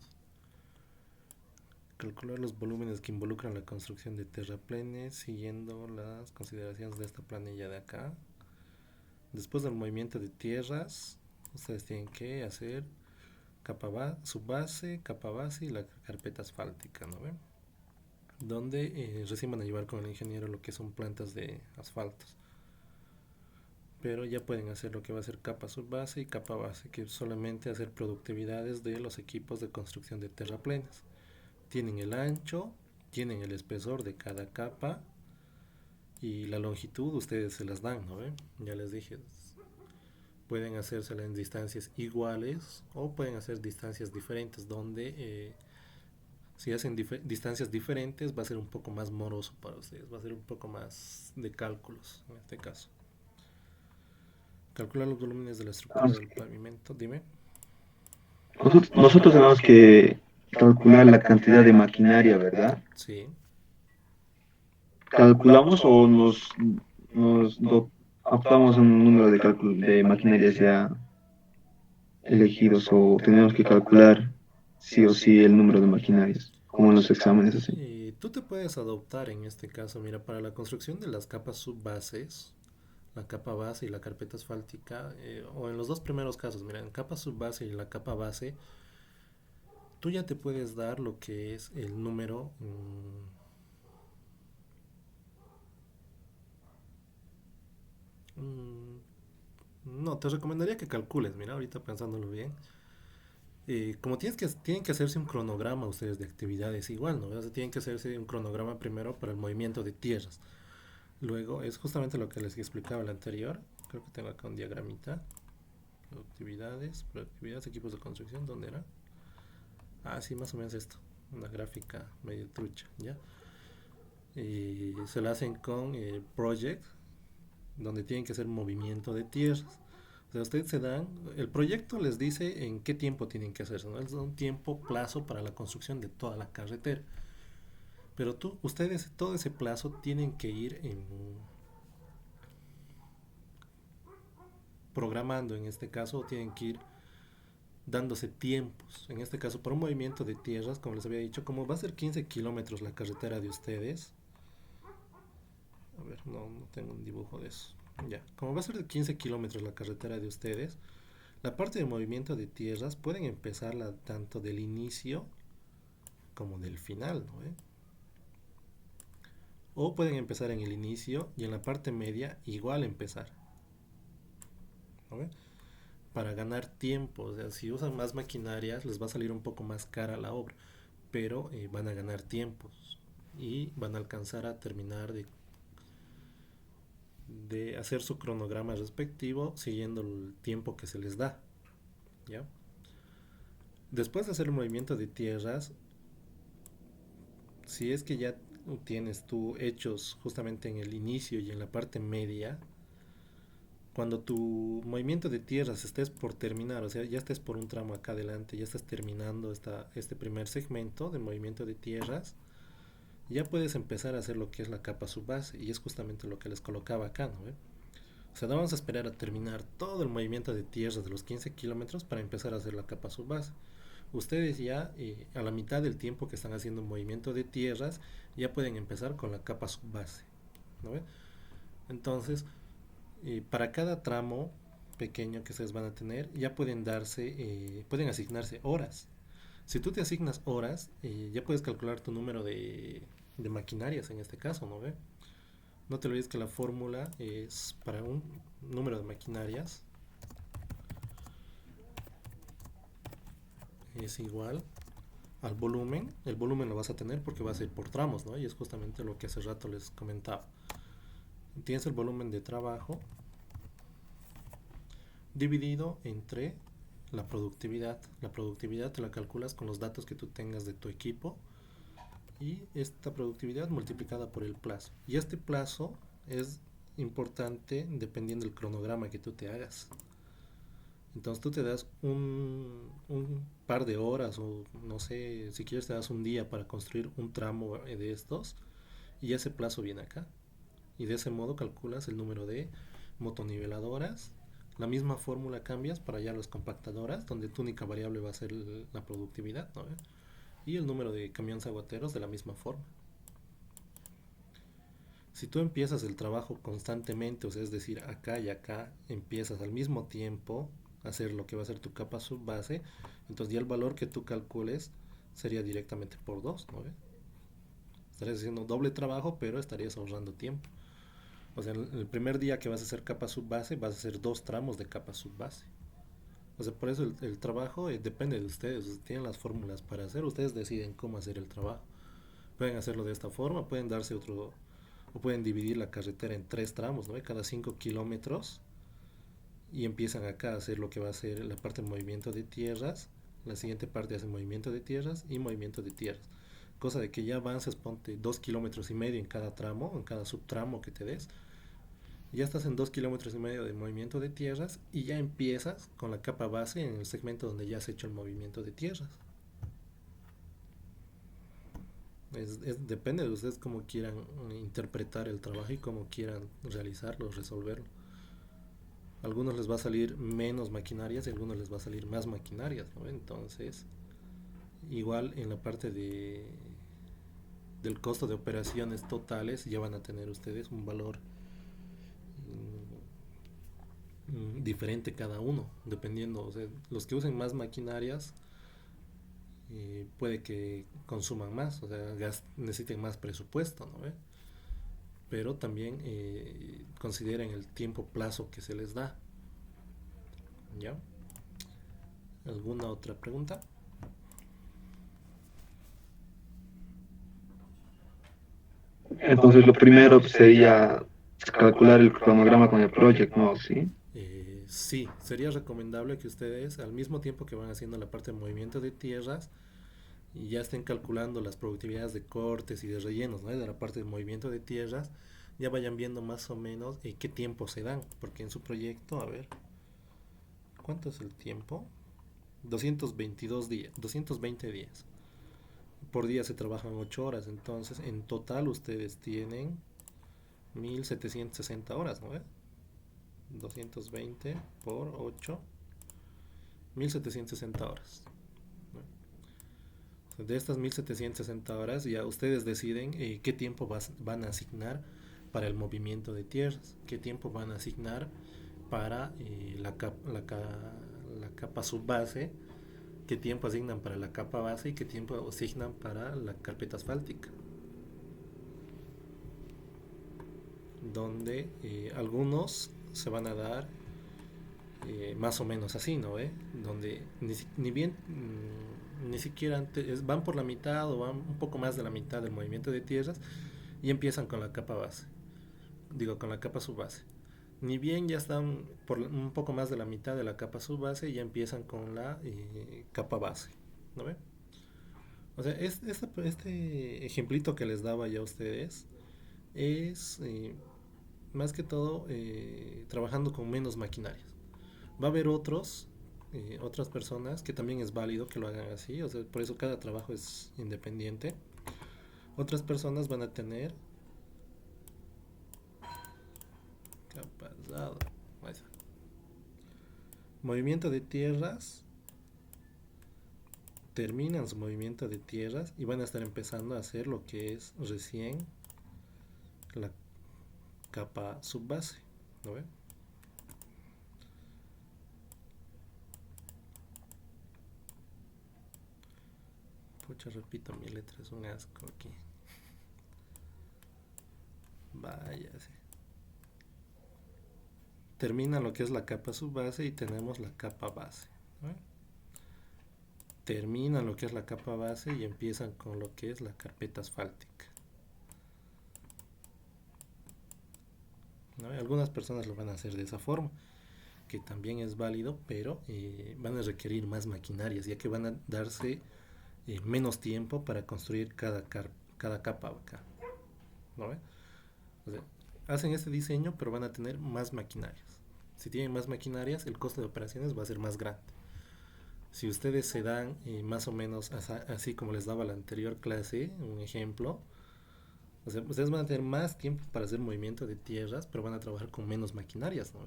Calcular los volúmenes que involucran la construcción de terraplenes siguiendo las consideraciones de esta planilla de acá. Después del movimiento de tierras, ustedes tienen que hacer subbase, capa base y la carpeta asfáltica, ¿no ven? Donde recién van a llevar con el ingeniero lo que son plantas de asfaltos. Pero ya pueden hacer lo que va a ser capa subbase y capa base, que es solamente hacer productividades de los equipos de construcción de terraplenes. Tienen el ancho, tienen el espesor de cada capa y la longitud ustedes se las dan, ¿no ven? Ya les dije, pueden hacérsela en distancias iguales o pueden hacer distancias diferentes, donde si hacen distancias diferentes va a ser un poco más moroso para ustedes, va a ser un poco más de cálculos en este caso. Calcular los volúmenes de la estructura del pavimento, dime. Nosotros tenemos que calcular la cantidad de maquinaria, ¿verdad? Sí. ¿Calculamos o optamos un número de de maquinarias ya elegidos o tenemos que calcular sí o sí el número de maquinarias, como en los exámenes así? Tú te puedes adoptar en este caso, mira, para la construcción de las capas subbases, la capa base y la carpeta asfáltica, o en los dos primeros casos, mira, en capa subbase y la capa base, tú ya te puedes dar lo que es el número. No, te recomendaría que calcules, mira, ahorita pensándolo bien. Como tienen que hacerse un cronograma ustedes de actividades igual, ¿no? O sea, tienen que hacerse un cronograma primero para el movimiento de tierras. Luego es justamente lo que les explicaba el anterior. Creo que tengo acá un diagramita. Productividades, equipos de construcción, ¿dónde era? Ah, sí, más o menos esto. Una gráfica medio trucha, ¿ya? Y se la hacen con Project, donde tienen que hacer movimiento de tierras. O sea, ustedes se dan, el proyecto les dice en qué tiempo tienen que hacerse, ¿no? Es un tiempo, plazo para la construcción de toda la carretera. Pero ustedes, todo ese plazo tienen que ir programando en este caso, o tienen que ir dándose tiempos. En este caso, para un movimiento de tierras, como les había dicho, como va a ser 15 kilómetros la carretera de ustedes. A ver, no tengo un dibujo de eso. Ya, como va a ser de 15 kilómetros la carretera de ustedes, la parte de movimiento de tierras pueden empezarla tanto del inicio como del final, ¿no? O pueden empezar en el inicio y en la parte media igual empezar, ¿no? Para ganar tiempo. O sea, si usan más maquinarias les va a salir un poco más cara la obra, pero van a ganar tiempos y van a alcanzar a terminar de hacer su cronograma respectivo siguiendo el tiempo que se les da, ¿ya? Después de hacer el movimiento de tierras, si es que ya tienes tú hechos justamente en el inicio y en la parte media, cuando tu movimiento de tierras estés por terminar, o sea, ya estés por un tramo acá adelante, ya estás terminando este primer segmento de movimiento de tierras, ya puedes empezar a hacer lo que es la capa subbase, y es justamente lo que les colocaba acá, ¿no? O sea, no vamos a esperar a terminar todo el movimiento de tierras de los 15 kilómetros para empezar a hacer la capa subbase. Ustedes ya a la mitad del tiempo que están haciendo un movimiento de tierras ya pueden empezar con la capa subbase, ¿no? Entonces, para cada tramo pequeño que ustedes van a tener ya pueden asignarse horas. Si tú te asignas horas, ya puedes calcular tu número de maquinarias en este caso, ¿no ve? No te olvides que la fórmula es para un número de maquinarias es igual al volumen. El volumen lo vas a tener porque vas a ir por tramos, ¿no? Y es justamente lo que hace rato les comentaba. Tienes el volumen de trabajo dividido entre la productividad. La productividad te la calculas con los datos que tú tengas de tu equipo y esta productividad multiplicada por el plazo. Y este plazo es importante dependiendo del cronograma que tú te hagas. Entonces tú te das un par de horas o no sé, si quieres te das un día para construir un tramo de estos y ese plazo viene acá. Y de ese modo calculas el número de motoniveladoras. La misma fórmula cambias para ya las compactadoras, donde tu única variable va a ser la productividad, ¿no? y el número de camiones aguateros de la misma forma. Si tú empiezas el trabajo constantemente, o sea, es decir, acá y acá, empiezas al mismo tiempo a hacer lo que va a ser tu capa subbase, entonces ya el valor que tú calcules sería directamente por 2, ¿no ves? Estarías haciendo doble trabajo, pero estarías ahorrando tiempo. O sea, el primer día que vas a hacer capa subbase, vas a hacer dos tramos de capa subbase. O sea, por eso el trabajo depende de ustedes. Ustedes tienen las fórmulas para hacer, ustedes deciden cómo hacer el trabajo. Pueden hacerlo de esta forma, pueden darse otro, o pueden dividir la carretera en tres tramos, ¿no? Cada 5 kilómetros, y empiezan acá a hacer lo que va a ser la parte de movimiento de tierras. La siguiente parte hace movimiento de tierras y movimiento de tierras. Cosa de que ya avances, ponte 2,5 kilómetros en cada tramo, en cada subtramo que te des. Ya estás en 2,5 kilómetros de movimiento de tierras y ya empiezas con la capa base en el segmento donde ya has hecho el movimiento de tierras. Depende de ustedes cómo quieran interpretar el trabajo y cómo quieran realizarlo, resolverlo. A algunos les va a salir menos maquinarias y a algunos les va a salir más maquinarias, ¿no? Entonces, igual en la parte del costo de operaciones totales ya van a tener ustedes un valor diferente cada uno, dependiendo. O sea, los que usen más maquinarias puede que consuman más, o sea, necesiten más presupuesto, ¿no? Pero también consideren el tiempo plazo que se les da. ¿Ya? ¿Alguna otra pregunta? Entonces, lo primero sería calcular el cronograma con el project, ¿no? ¿Sí? Sí, sería recomendable que ustedes, al mismo tiempo que van haciendo la parte de movimiento de tierras, y ya estén calculando las productividades de cortes y de rellenos, ¿no? De la parte de movimiento de tierras, ya vayan viendo más o menos qué tiempo se dan, porque en su proyecto, a ver, ¿cuánto es el tiempo? 222 días, 220 días. Por día se trabajan 8 horas, entonces en total ustedes tienen 1760 horas, ¿no? 220 por 8, 1760 horas. De estas 1760 horas ya ustedes deciden qué tiempo van a asignar para el movimiento de tierras, qué tiempo van a asignar para la capa subbase, qué tiempo asignan para la capa base y qué tiempo asignan para la carpeta asfáltica. Donde algunos se van a dar más o menos así, ¿no? Donde ni bien ni siquiera van por la mitad o van un poco más de la mitad del movimiento de tierras y empiezan con la capa base, digo con la capa subbase. Ni bien ya están por un poco más de la mitad de la capa subbase y ya empiezan con la capa base, ¿no ve? O sea, este ejemplito que les daba ya a ustedes es más que todo trabajando con menos maquinarias. Va a haber otras personas que también es válido que lo hagan así, o sea, por eso cada trabajo es independiente. Otras personas van a tener capazado, movimiento de tierras, terminan su movimiento de tierras y van a estar empezando a hacer lo que es recién la capa subbase, ¿no ve? Pucha, repito, mi letra es un asco aquí. Vaya, sí. Termina lo que es la capa subbase y tenemos la capa base, ¿no? Terminan lo que es la capa base y empiezan con lo que es la carpeta asfáltica, ¿no? Algunas personas lo van a hacer de esa forma, que también es válido, pero van a requerir más maquinarias, ya que van a darse menos tiempo para construir cada capa acá, ¿no? O sea, hacen este diseño, pero van a tener más maquinarias. Si tienen más maquinarias, el costo de operaciones va a ser más grande. Si ustedes se dan más o menos así como les daba la anterior clase, un ejemplo, o sea, ustedes van a tener más tiempo para hacer movimiento de tierras, pero van a trabajar con menos maquinarias, ¿no?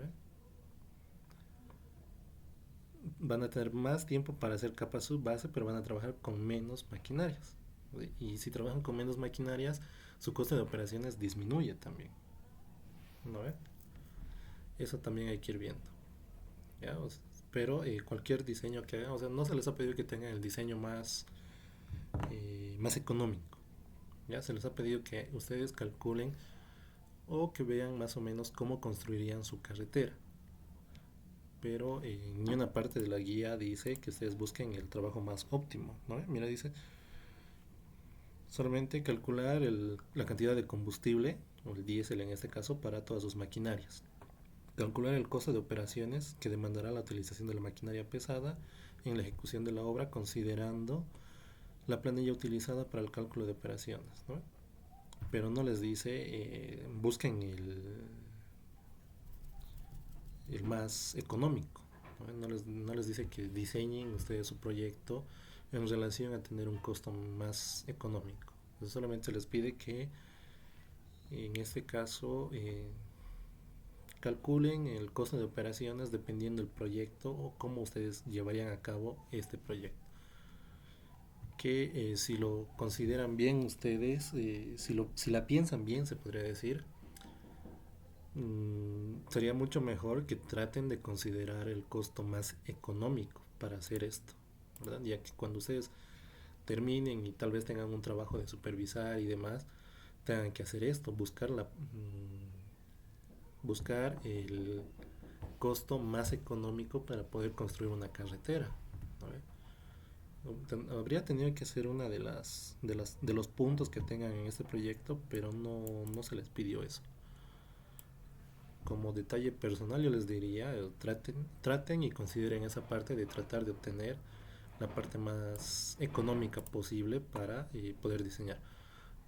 van a tener más tiempo para hacer capa subbase, pero van a trabajar con menos maquinarias. ¿Sí? Y si trabajan con menos maquinarias, su coste de operaciones disminuye también. ¿No ve? Eso también hay que ir viendo. ¿Ya? Pero cualquier diseño que hagan, o sea, no se les ha pedido que tengan el diseño más económico. ¿Ya? Se les ha pedido que ustedes calculen o que vean más o menos cómo construirían su carretera. Pero ni una parte de la guía dice que ustedes busquen el trabajo más óptimo, ¿no? Mira, dice solamente calcular la cantidad de combustible, o el diésel en este caso, para todas sus maquinarias. Calcular el costo de operaciones que demandará la utilización de la maquinaria pesada en la ejecución de la obra, considerando la planilla utilizada para el cálculo de operaciones, ¿no? Pero no les dice busquen el más económico. No les dice que diseñen ustedes su proyecto en relación a tener un costo más económico. Entonces solamente les pide que en este caso calculen el costo de operaciones dependiendo del proyecto o cómo ustedes llevarían a cabo este proyecto. Que si lo consideran bien ustedes, si la piensan bien, se podría decir, sería mucho mejor que traten de considerar el costo más económico para hacer esto, ¿verdad? Ya que cuando ustedes terminen y tal vez tengan un trabajo de supervisar y demás, tengan que hacer esto, buscar el costo más económico para poder construir una carretera, ¿no? Habría tenido que ser una de los puntos que tengan en este proyecto, pero no se les pidió eso. Como detalle personal yo les diría, traten y consideren esa parte de tratar de obtener la parte más económica posible para poder diseñar.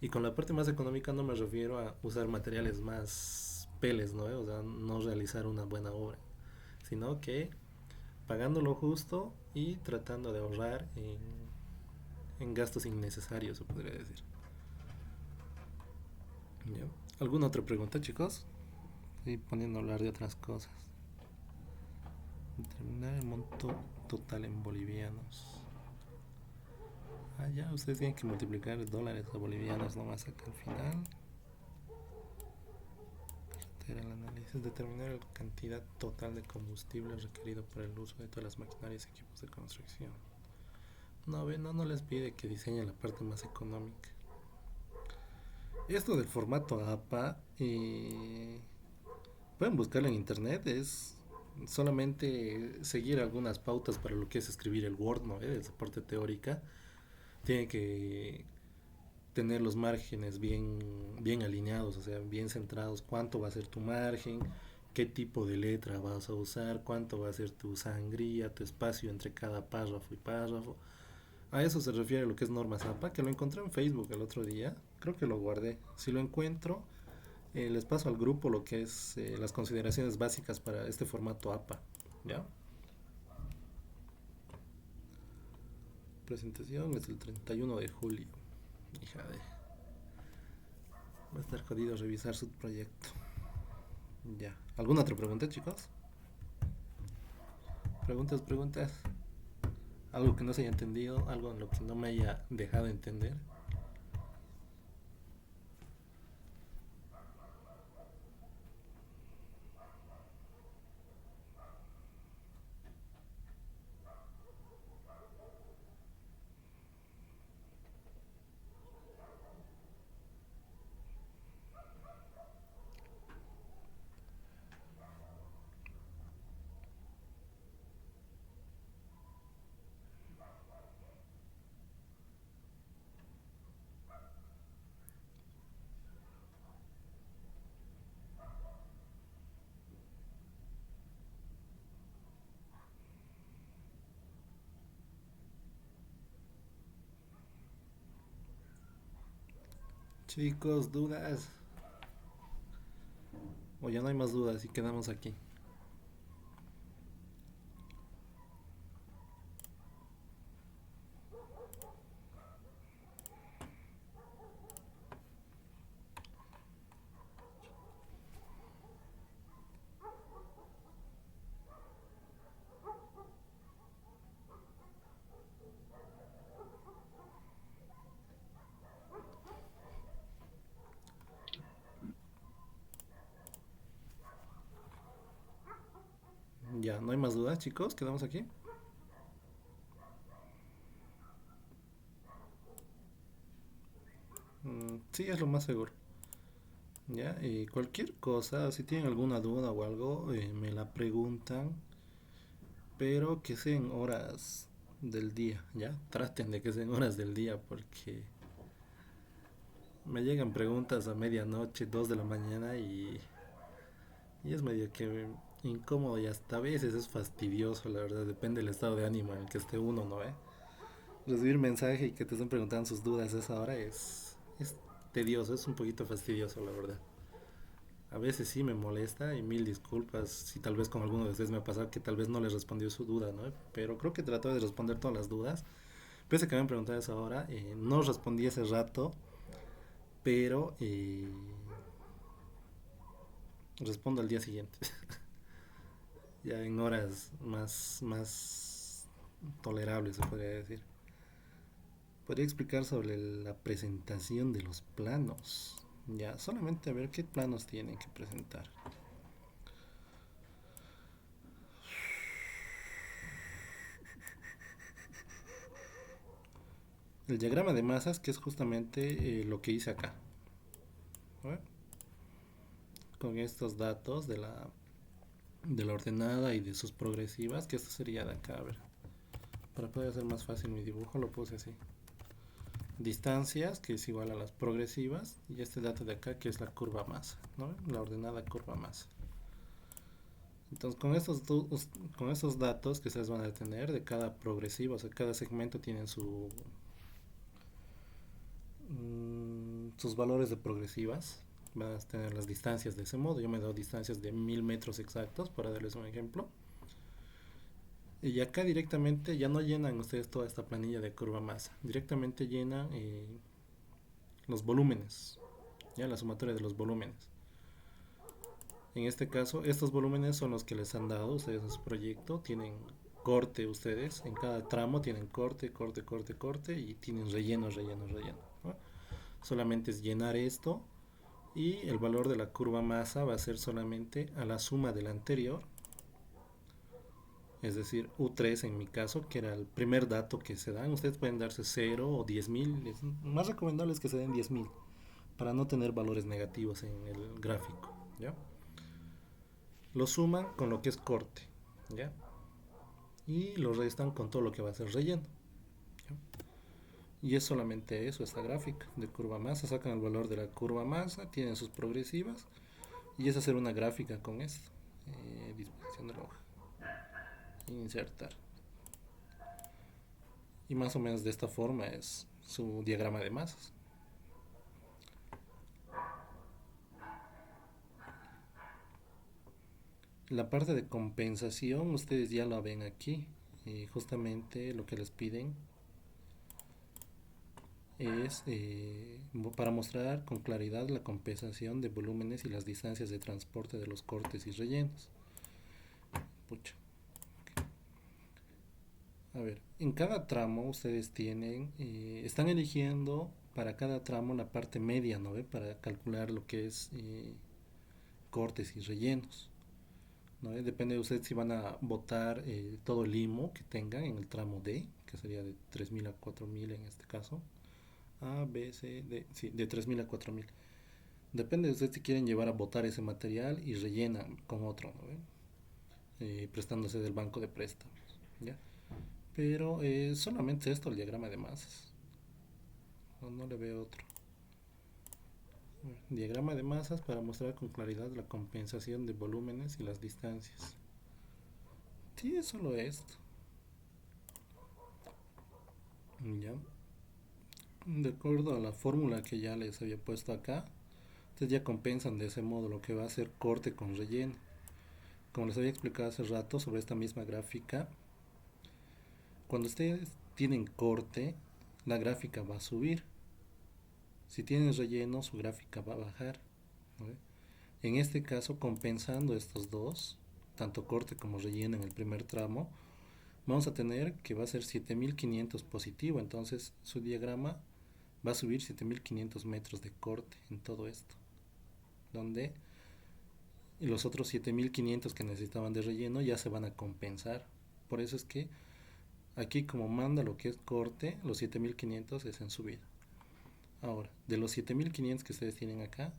Y con la parte más económica no me refiero a usar materiales más peles, ¿no? O sea, no realizar una buena obra, sino que pagando lo justo y tratando de ahorrar en gastos innecesarios, se podría decir. ¿Ya? ¿Alguna otra pregunta, chicos? Y poniendo a hablar de otras cosas. Determinar el monto total en bolivianos. Ah, ya, ustedes tienen que multiplicar dólares a bolivianos nomás acá al final. Carretera, el análisis. Determinar la cantidad total de combustible requerido para el uso de todas las maquinarias y equipos de construcción. No les pide que diseñen la parte más económica. Esto del formato APA, pueden buscarlo en internet, es solamente seguir algunas pautas para lo que es escribir el Word, ¿no? Esa parte teórica. Tiene que tener los márgenes bien alineados, o sea, bien centrados. ¿Cuánto va a ser tu margen? ¿Qué tipo de letra vas a usar? ¿Cuánto va a ser tu sangría, tu espacio entre cada párrafo y párrafo? A eso se refiere lo que es norma Zapa, que lo encontré en Facebook el otro día. Creo que lo guardé. Si lo encuentro, les paso al grupo lo que es las consideraciones básicas para este formato APA. ¿Ya? Presentación es el 31 de julio. Hija de... Va a estar jodido revisar su proyecto. Ya. ¿Alguna otra pregunta, chicos? Preguntas. Algo que no se haya entendido, algo en lo que no me haya dejado entender. Chicos, dudas. O ya no hay más dudas y quedamos aquí. ¿No hay más dudas, chicos? ¿Quedamos aquí? Sí, es lo más seguro. ¿Ya? Y cualquier cosa, si tienen alguna duda o algo, me la preguntan, pero que sean horas del día, ¿ya? Traten de que sean horas del día porque me llegan preguntas a medianoche, 2 de la mañana y es medio que incómodo y hasta a veces es fastidioso, la verdad, depende del estado de ánimo en el que esté uno, ¿no? Recibir mensaje y que te estén preguntando sus dudas a esa hora es tedioso, es un poquito fastidioso, la verdad. A veces sí me molesta y mil disculpas si tal vez con alguno de ustedes me ha pasado que tal vez no les respondió su duda, ¿no? Pero creo que trato de responder todas las dudas. Pese a que me han preguntado esa hora, no respondí ese rato, pero respondo al día siguiente, ya en horas más tolerables, se podría decir. Podría explicar sobre la presentación de los planos. Ya, solamente a ver qué planos tienen que presentar. El diagrama de masas, que es justamente lo que hice acá. ¿No? Con estos datos de la ordenada y de sus progresivas, que esto sería de acá, a ver. Para poder hacer más fácil mi dibujo, lo puse así. Distancias, que es igual a las progresivas, y este dato de acá, que es la curva masa, ¿no? La ordenada curva masa. Entonces, con estos datos que ustedes van a tener de cada progresiva, o sea, cada segmento tiene sus valores de progresivas. Van a tener las distancias de ese modo. Yo me he dado distancias de 1000 metros exactos para darles un ejemplo. Y acá directamente ya no llenan ustedes toda esta planilla de curva masa. Directamente llenan los volúmenes, ya la sumatoria de los volúmenes. En este caso, estos volúmenes son los que les han dado ustedes en su proyecto. Tienen corte ustedes, en cada tramo tienen corte, corte, corte, corte y tienen relleno, relleno, relleno, ¿no? Solamente es llenar esto y el valor de la curva masa va a ser solamente a la suma del anterior, es decir, U3 en mi caso, que era el primer dato que se dan. Ustedes pueden darse 0 o 10.000, es más recomendable es que se den 10.000 para no tener valores negativos en el gráfico, ¿ya? Lo suman con lo que es corte, ¿ya? Y lo restan con todo lo que va a ser relleno, ¿ya? Y es solamente eso, esta gráfica de curva masa. Sacan el valor de la curva masa, tienen sus progresivas y es hacer una gráfica con esto. Disposición de la hoja, insertar. Y más o menos de esta forma es su diagrama de masas. La parte de compensación ustedes ya la ven aquí. Justamente lo que les piden es para mostrar con claridad la compensación de volúmenes y las distancias de transporte de los cortes y rellenos. Pucha. A ver, en cada tramo ustedes están eligiendo para cada tramo la parte media, ¿no ve? Para calcular lo que es cortes y rellenos, ¿no ve? Depende de ustedes si van a botar todo el limo que tengan en el tramo D, que sería de 3000 a 4000 en este caso. A, B, C, D, sí, de 3000 a 4000. Depende de ustedes si quieren llevar a botar ese material y rellenan con otro, ¿no ve? Prestándose del banco de préstamos, ¿ya? Pero solamente esto, el diagrama de masas. No le veo otro. Diagrama de masas para mostrar con claridad la compensación de volúmenes y las distancias. Sí, es solo esto. Ya. De acuerdo a la fórmula que ya les había puesto acá, ustedes ya compensan de ese modo lo que va a ser corte con relleno. Como les había explicado hace rato sobre esta misma gráfica, cuando ustedes tienen corte, la gráfica va a subir. Si tienen relleno, su gráfica va a bajar, ¿no? En este caso, compensando estos dos, tanto corte como relleno en el primer tramo, vamos a tener que va a ser 7500 positivo. Entonces su diagrama va a subir 7500 metros de corte en todo esto, donde y los otros 7500 que necesitaban de relleno ya se van a compensar. Por eso es que aquí, como manda lo que es corte, los 7500 es en subida. Ahora, de los 7500 que ustedes tienen acá,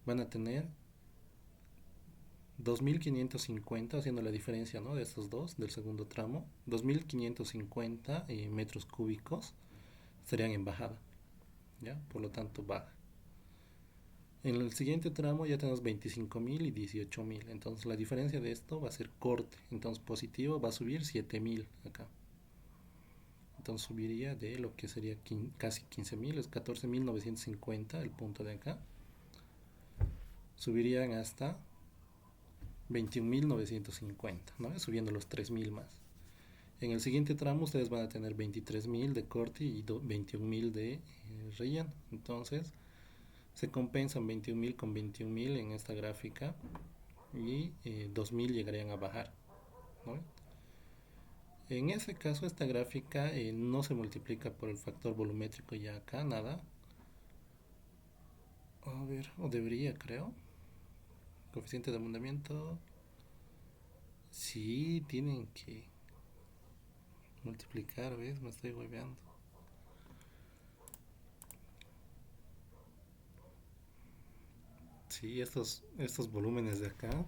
van a tener 2550, haciendo la diferencia, ¿no?, de estos dos, del segundo tramo. 2550 metros cúbicos estarían en bajada, ¿ya? Por lo tanto, baja. En el siguiente tramo ya tenemos 25.000 y 18.000. Entonces la diferencia de esto va a ser corte. Entonces positivo va a subir 7.000 acá. Entonces subiría de lo que sería casi 15.000, es 14.950 el punto de acá. Subirían hasta 21.950, ¿no? Subiendo los 3.000 más. En el siguiente tramo ustedes van a tener 23.000 de corte y 21.000 de relleno. Entonces se compensan 21.000 con 21.000 en esta gráfica y 2.000 llegarían a bajar, ¿no? En ese caso esta gráfica no se multiplica por el factor volumétrico ya acá, nada. A ver, o debería, creo. Coeficiente de abundamiento. Sí, tienen que multiplicar, ¿ves? Me estoy hueveando. Sí, estos volúmenes de acá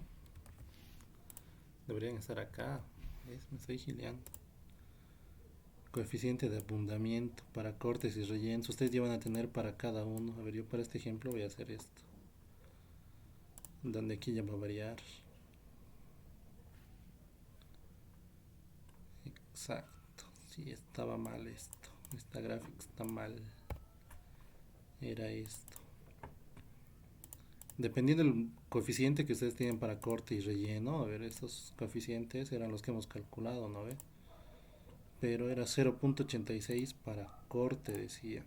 deberían estar acá. ¿Ves? Me estoy gileando. Coeficiente de abundamiento para cortes y rellenos. Ustedes ya van a tener para cada uno. A ver, yo para este ejemplo voy a hacer esto. Donde aquí ya va a variar. Exacto. Sí, estaba mal esto. Esta gráfica está mal. Era esto. Dependiendo del coeficiente que ustedes tienen para corte y relleno, a ver, estos coeficientes eran los que hemos calculado, ¿no ve? Pero era 0.86 para corte, decía.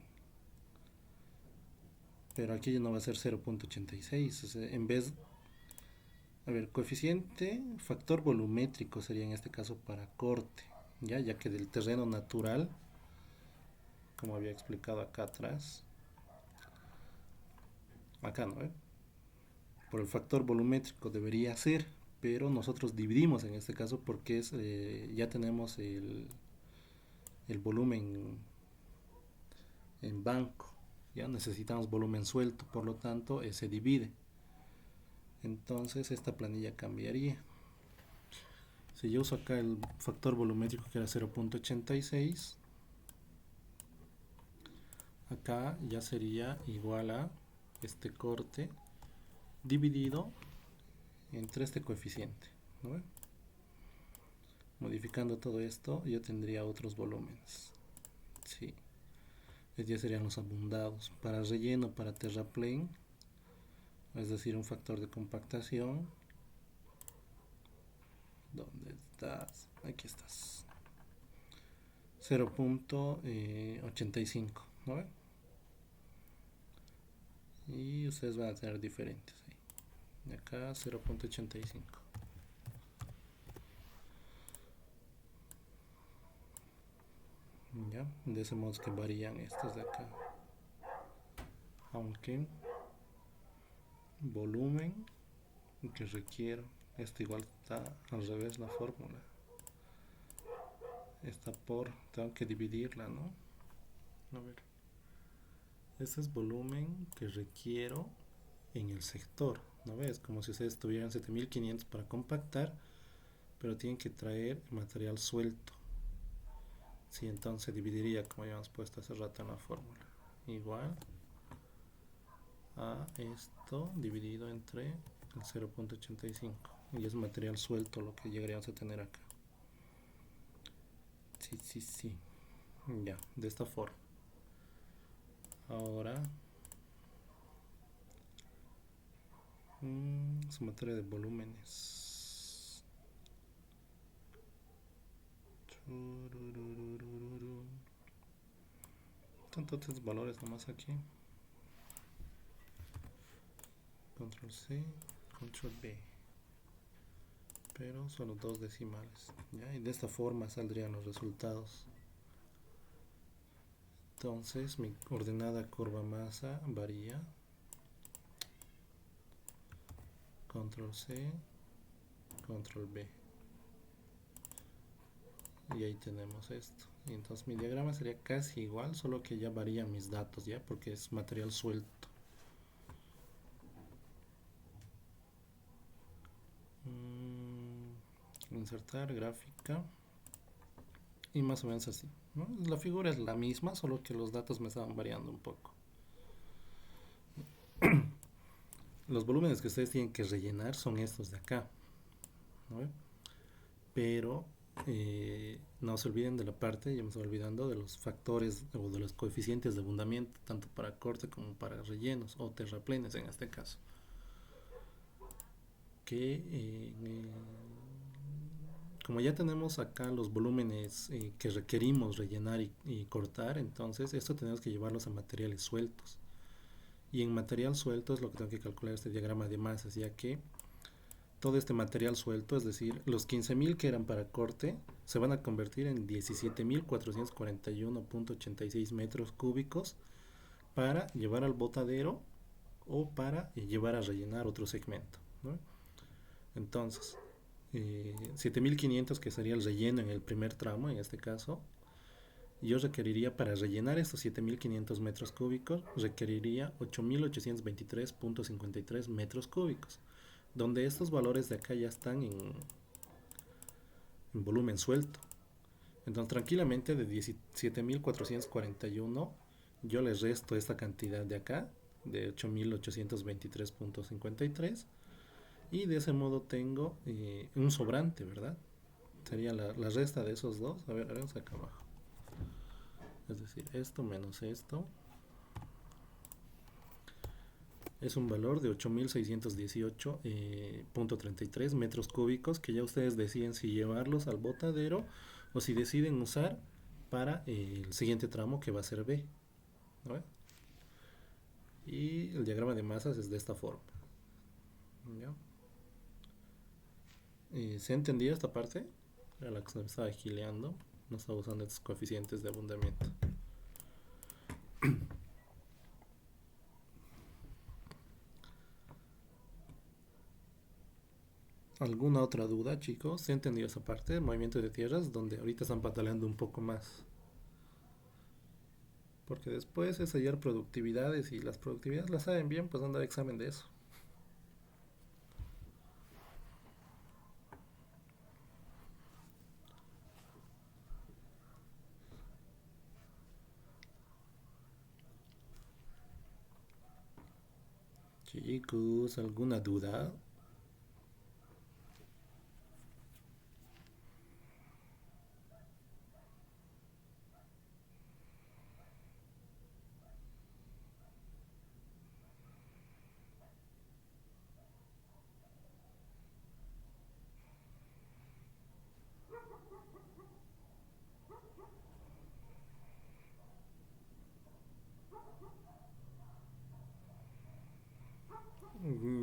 Pero aquí ya no va a ser 0.86. O sea, en vez, a ver, coeficiente, factor volumétrico sería en este caso para corte, ya que del terreno natural, como había explicado acá atrás, acá no, por el factor volumétrico debería ser, pero nosotros dividimos en este caso porque ya tenemos el volumen en banco, ya necesitamos volumen suelto, por lo tanto se divide. Entonces esta planilla cambiaría. Si yo uso acá el factor volumétrico que era 0.86, acá ya sería igual a este corte dividido entre este coeficiente, ¿no? Modificando todo esto yo tendría otros volúmenes. Sí, ya serían los abundados. Para relleno, para terraplén, es decir, un factor de compactación. ¿Dónde estás? Aquí estás. 0.85, ¿no ven? Y ustedes van a tener diferentes ahí. De acá 0.85. Ya, de ese modo es que varían estos de acá. Aunque volumen que requiero, esto igual está al revés la fórmula. Esta por, tengo que dividirla, ¿no? A ver. Este es volumen que requiero en el sector, ¿no ves? Como si ustedes tuvieran 7500 para compactar, pero tienen que traer material suelto. Sí, entonces dividiría, como ya hemos puesto hace rato en la fórmula, igual a esto dividido entre el 0.85, y es material suelto lo que llegaríamos a tener acá. Sí, ya, de esta forma. Ahora sumatoria de volúmenes. Tantos tres valores nomás aquí. Control C, Control B, pero solo dos decimales, ¿ya? Y de esta forma saldrían los resultados. Entonces mi ordenada curva masa varía control C, control B. Y ahí tenemos esto. Y entonces mi diagrama sería casi igual, solo que ya varían mis datos, ya, porque es material suelto. Insertar gráfica. Y más o menos así, ¿no? La figura es la misma, solo que los datos me estaban variando un poco. Los volúmenes que ustedes tienen que rellenar son estos de acá, ¿no? Pero no se olviden de la parte, ya me estoy olvidando, de los factores o de los coeficientes de abundamiento, tanto para corte como para rellenos o terraplenes en este caso. Que como ya tenemos acá los volúmenes que requerimos rellenar y cortar, entonces esto tenemos que llevarlos a materiales sueltos. Y en material suelto es lo que tengo que calcular este diagrama de masas, ya que todo este material suelto, es decir, los 15.000 que eran para corte, se van a convertir en 17.441.86 metros cúbicos para llevar al botadero o para llevar a rellenar otro segmento, ¿no? Entonces, 7.500 que sería el relleno en el primer tramo, en este caso, yo requeriría para rellenar estos 7.500 metros cúbicos, requeriría 8.823.53 metros cúbicos, donde estos valores de acá ya están en volumen suelto. Entonces tranquilamente de 17.441 yo les resto esta cantidad de acá, de 8.823.53, y de ese modo tengo un sobrante, ¿verdad? Sería la resta de esos dos. A ver, vamos acá abajo. Es decir, esto menos esto es un valor de 8.618.33 metros cúbicos, que ya ustedes deciden si llevarlos al botadero o si deciden usar para el siguiente tramo, que va a ser B, ¿no? Y el diagrama de masas es de esta forma, ¿ya? ¿Se ha entendido esta parte? Era la que se me estaba gileando. No estaba usando estos coeficientes de abundamiento. ¿Alguna otra duda, chicos? ¿Se ha entendido esa parte del movimiento de tierras? Donde ahorita están pataleando un poco más. Porque después es hallar productividades, y las productividades las saben bien, pues anda el examen de eso. Chicos, ¿alguna duda?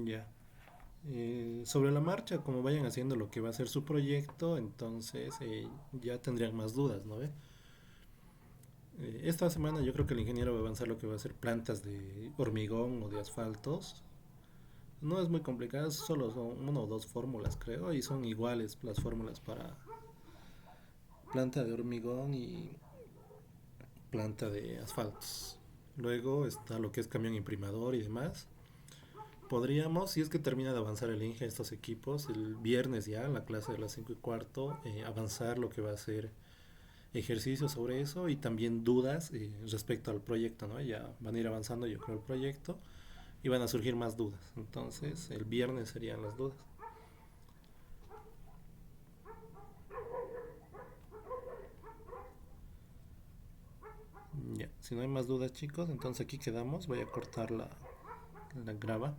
Ya. Sobre la marcha, como vayan haciendo lo que va a ser su proyecto, entonces ya tendrían más dudas, ¿no ve? Esta semana yo creo que el ingeniero va a avanzar lo que va a ser plantas de hormigón o de asfaltos. No es muy complicado, solo son una o dos fórmulas, creo, y son iguales las fórmulas para planta de hormigón y planta de asfaltos. Luego está lo que es camión imprimador y demás. Podríamos, si es que termina de avanzar el INGE estos equipos, el viernes ya, en la clase de las 5:15, avanzar lo que va a ser ejercicio sobre eso y también dudas respecto al proyecto, ¿no? Ya van a ir avanzando, yo creo, el proyecto y van a surgir más dudas. Entonces, el viernes serían las dudas. Ya, si no hay más dudas, chicos, entonces aquí quedamos. Voy a cortar la grava.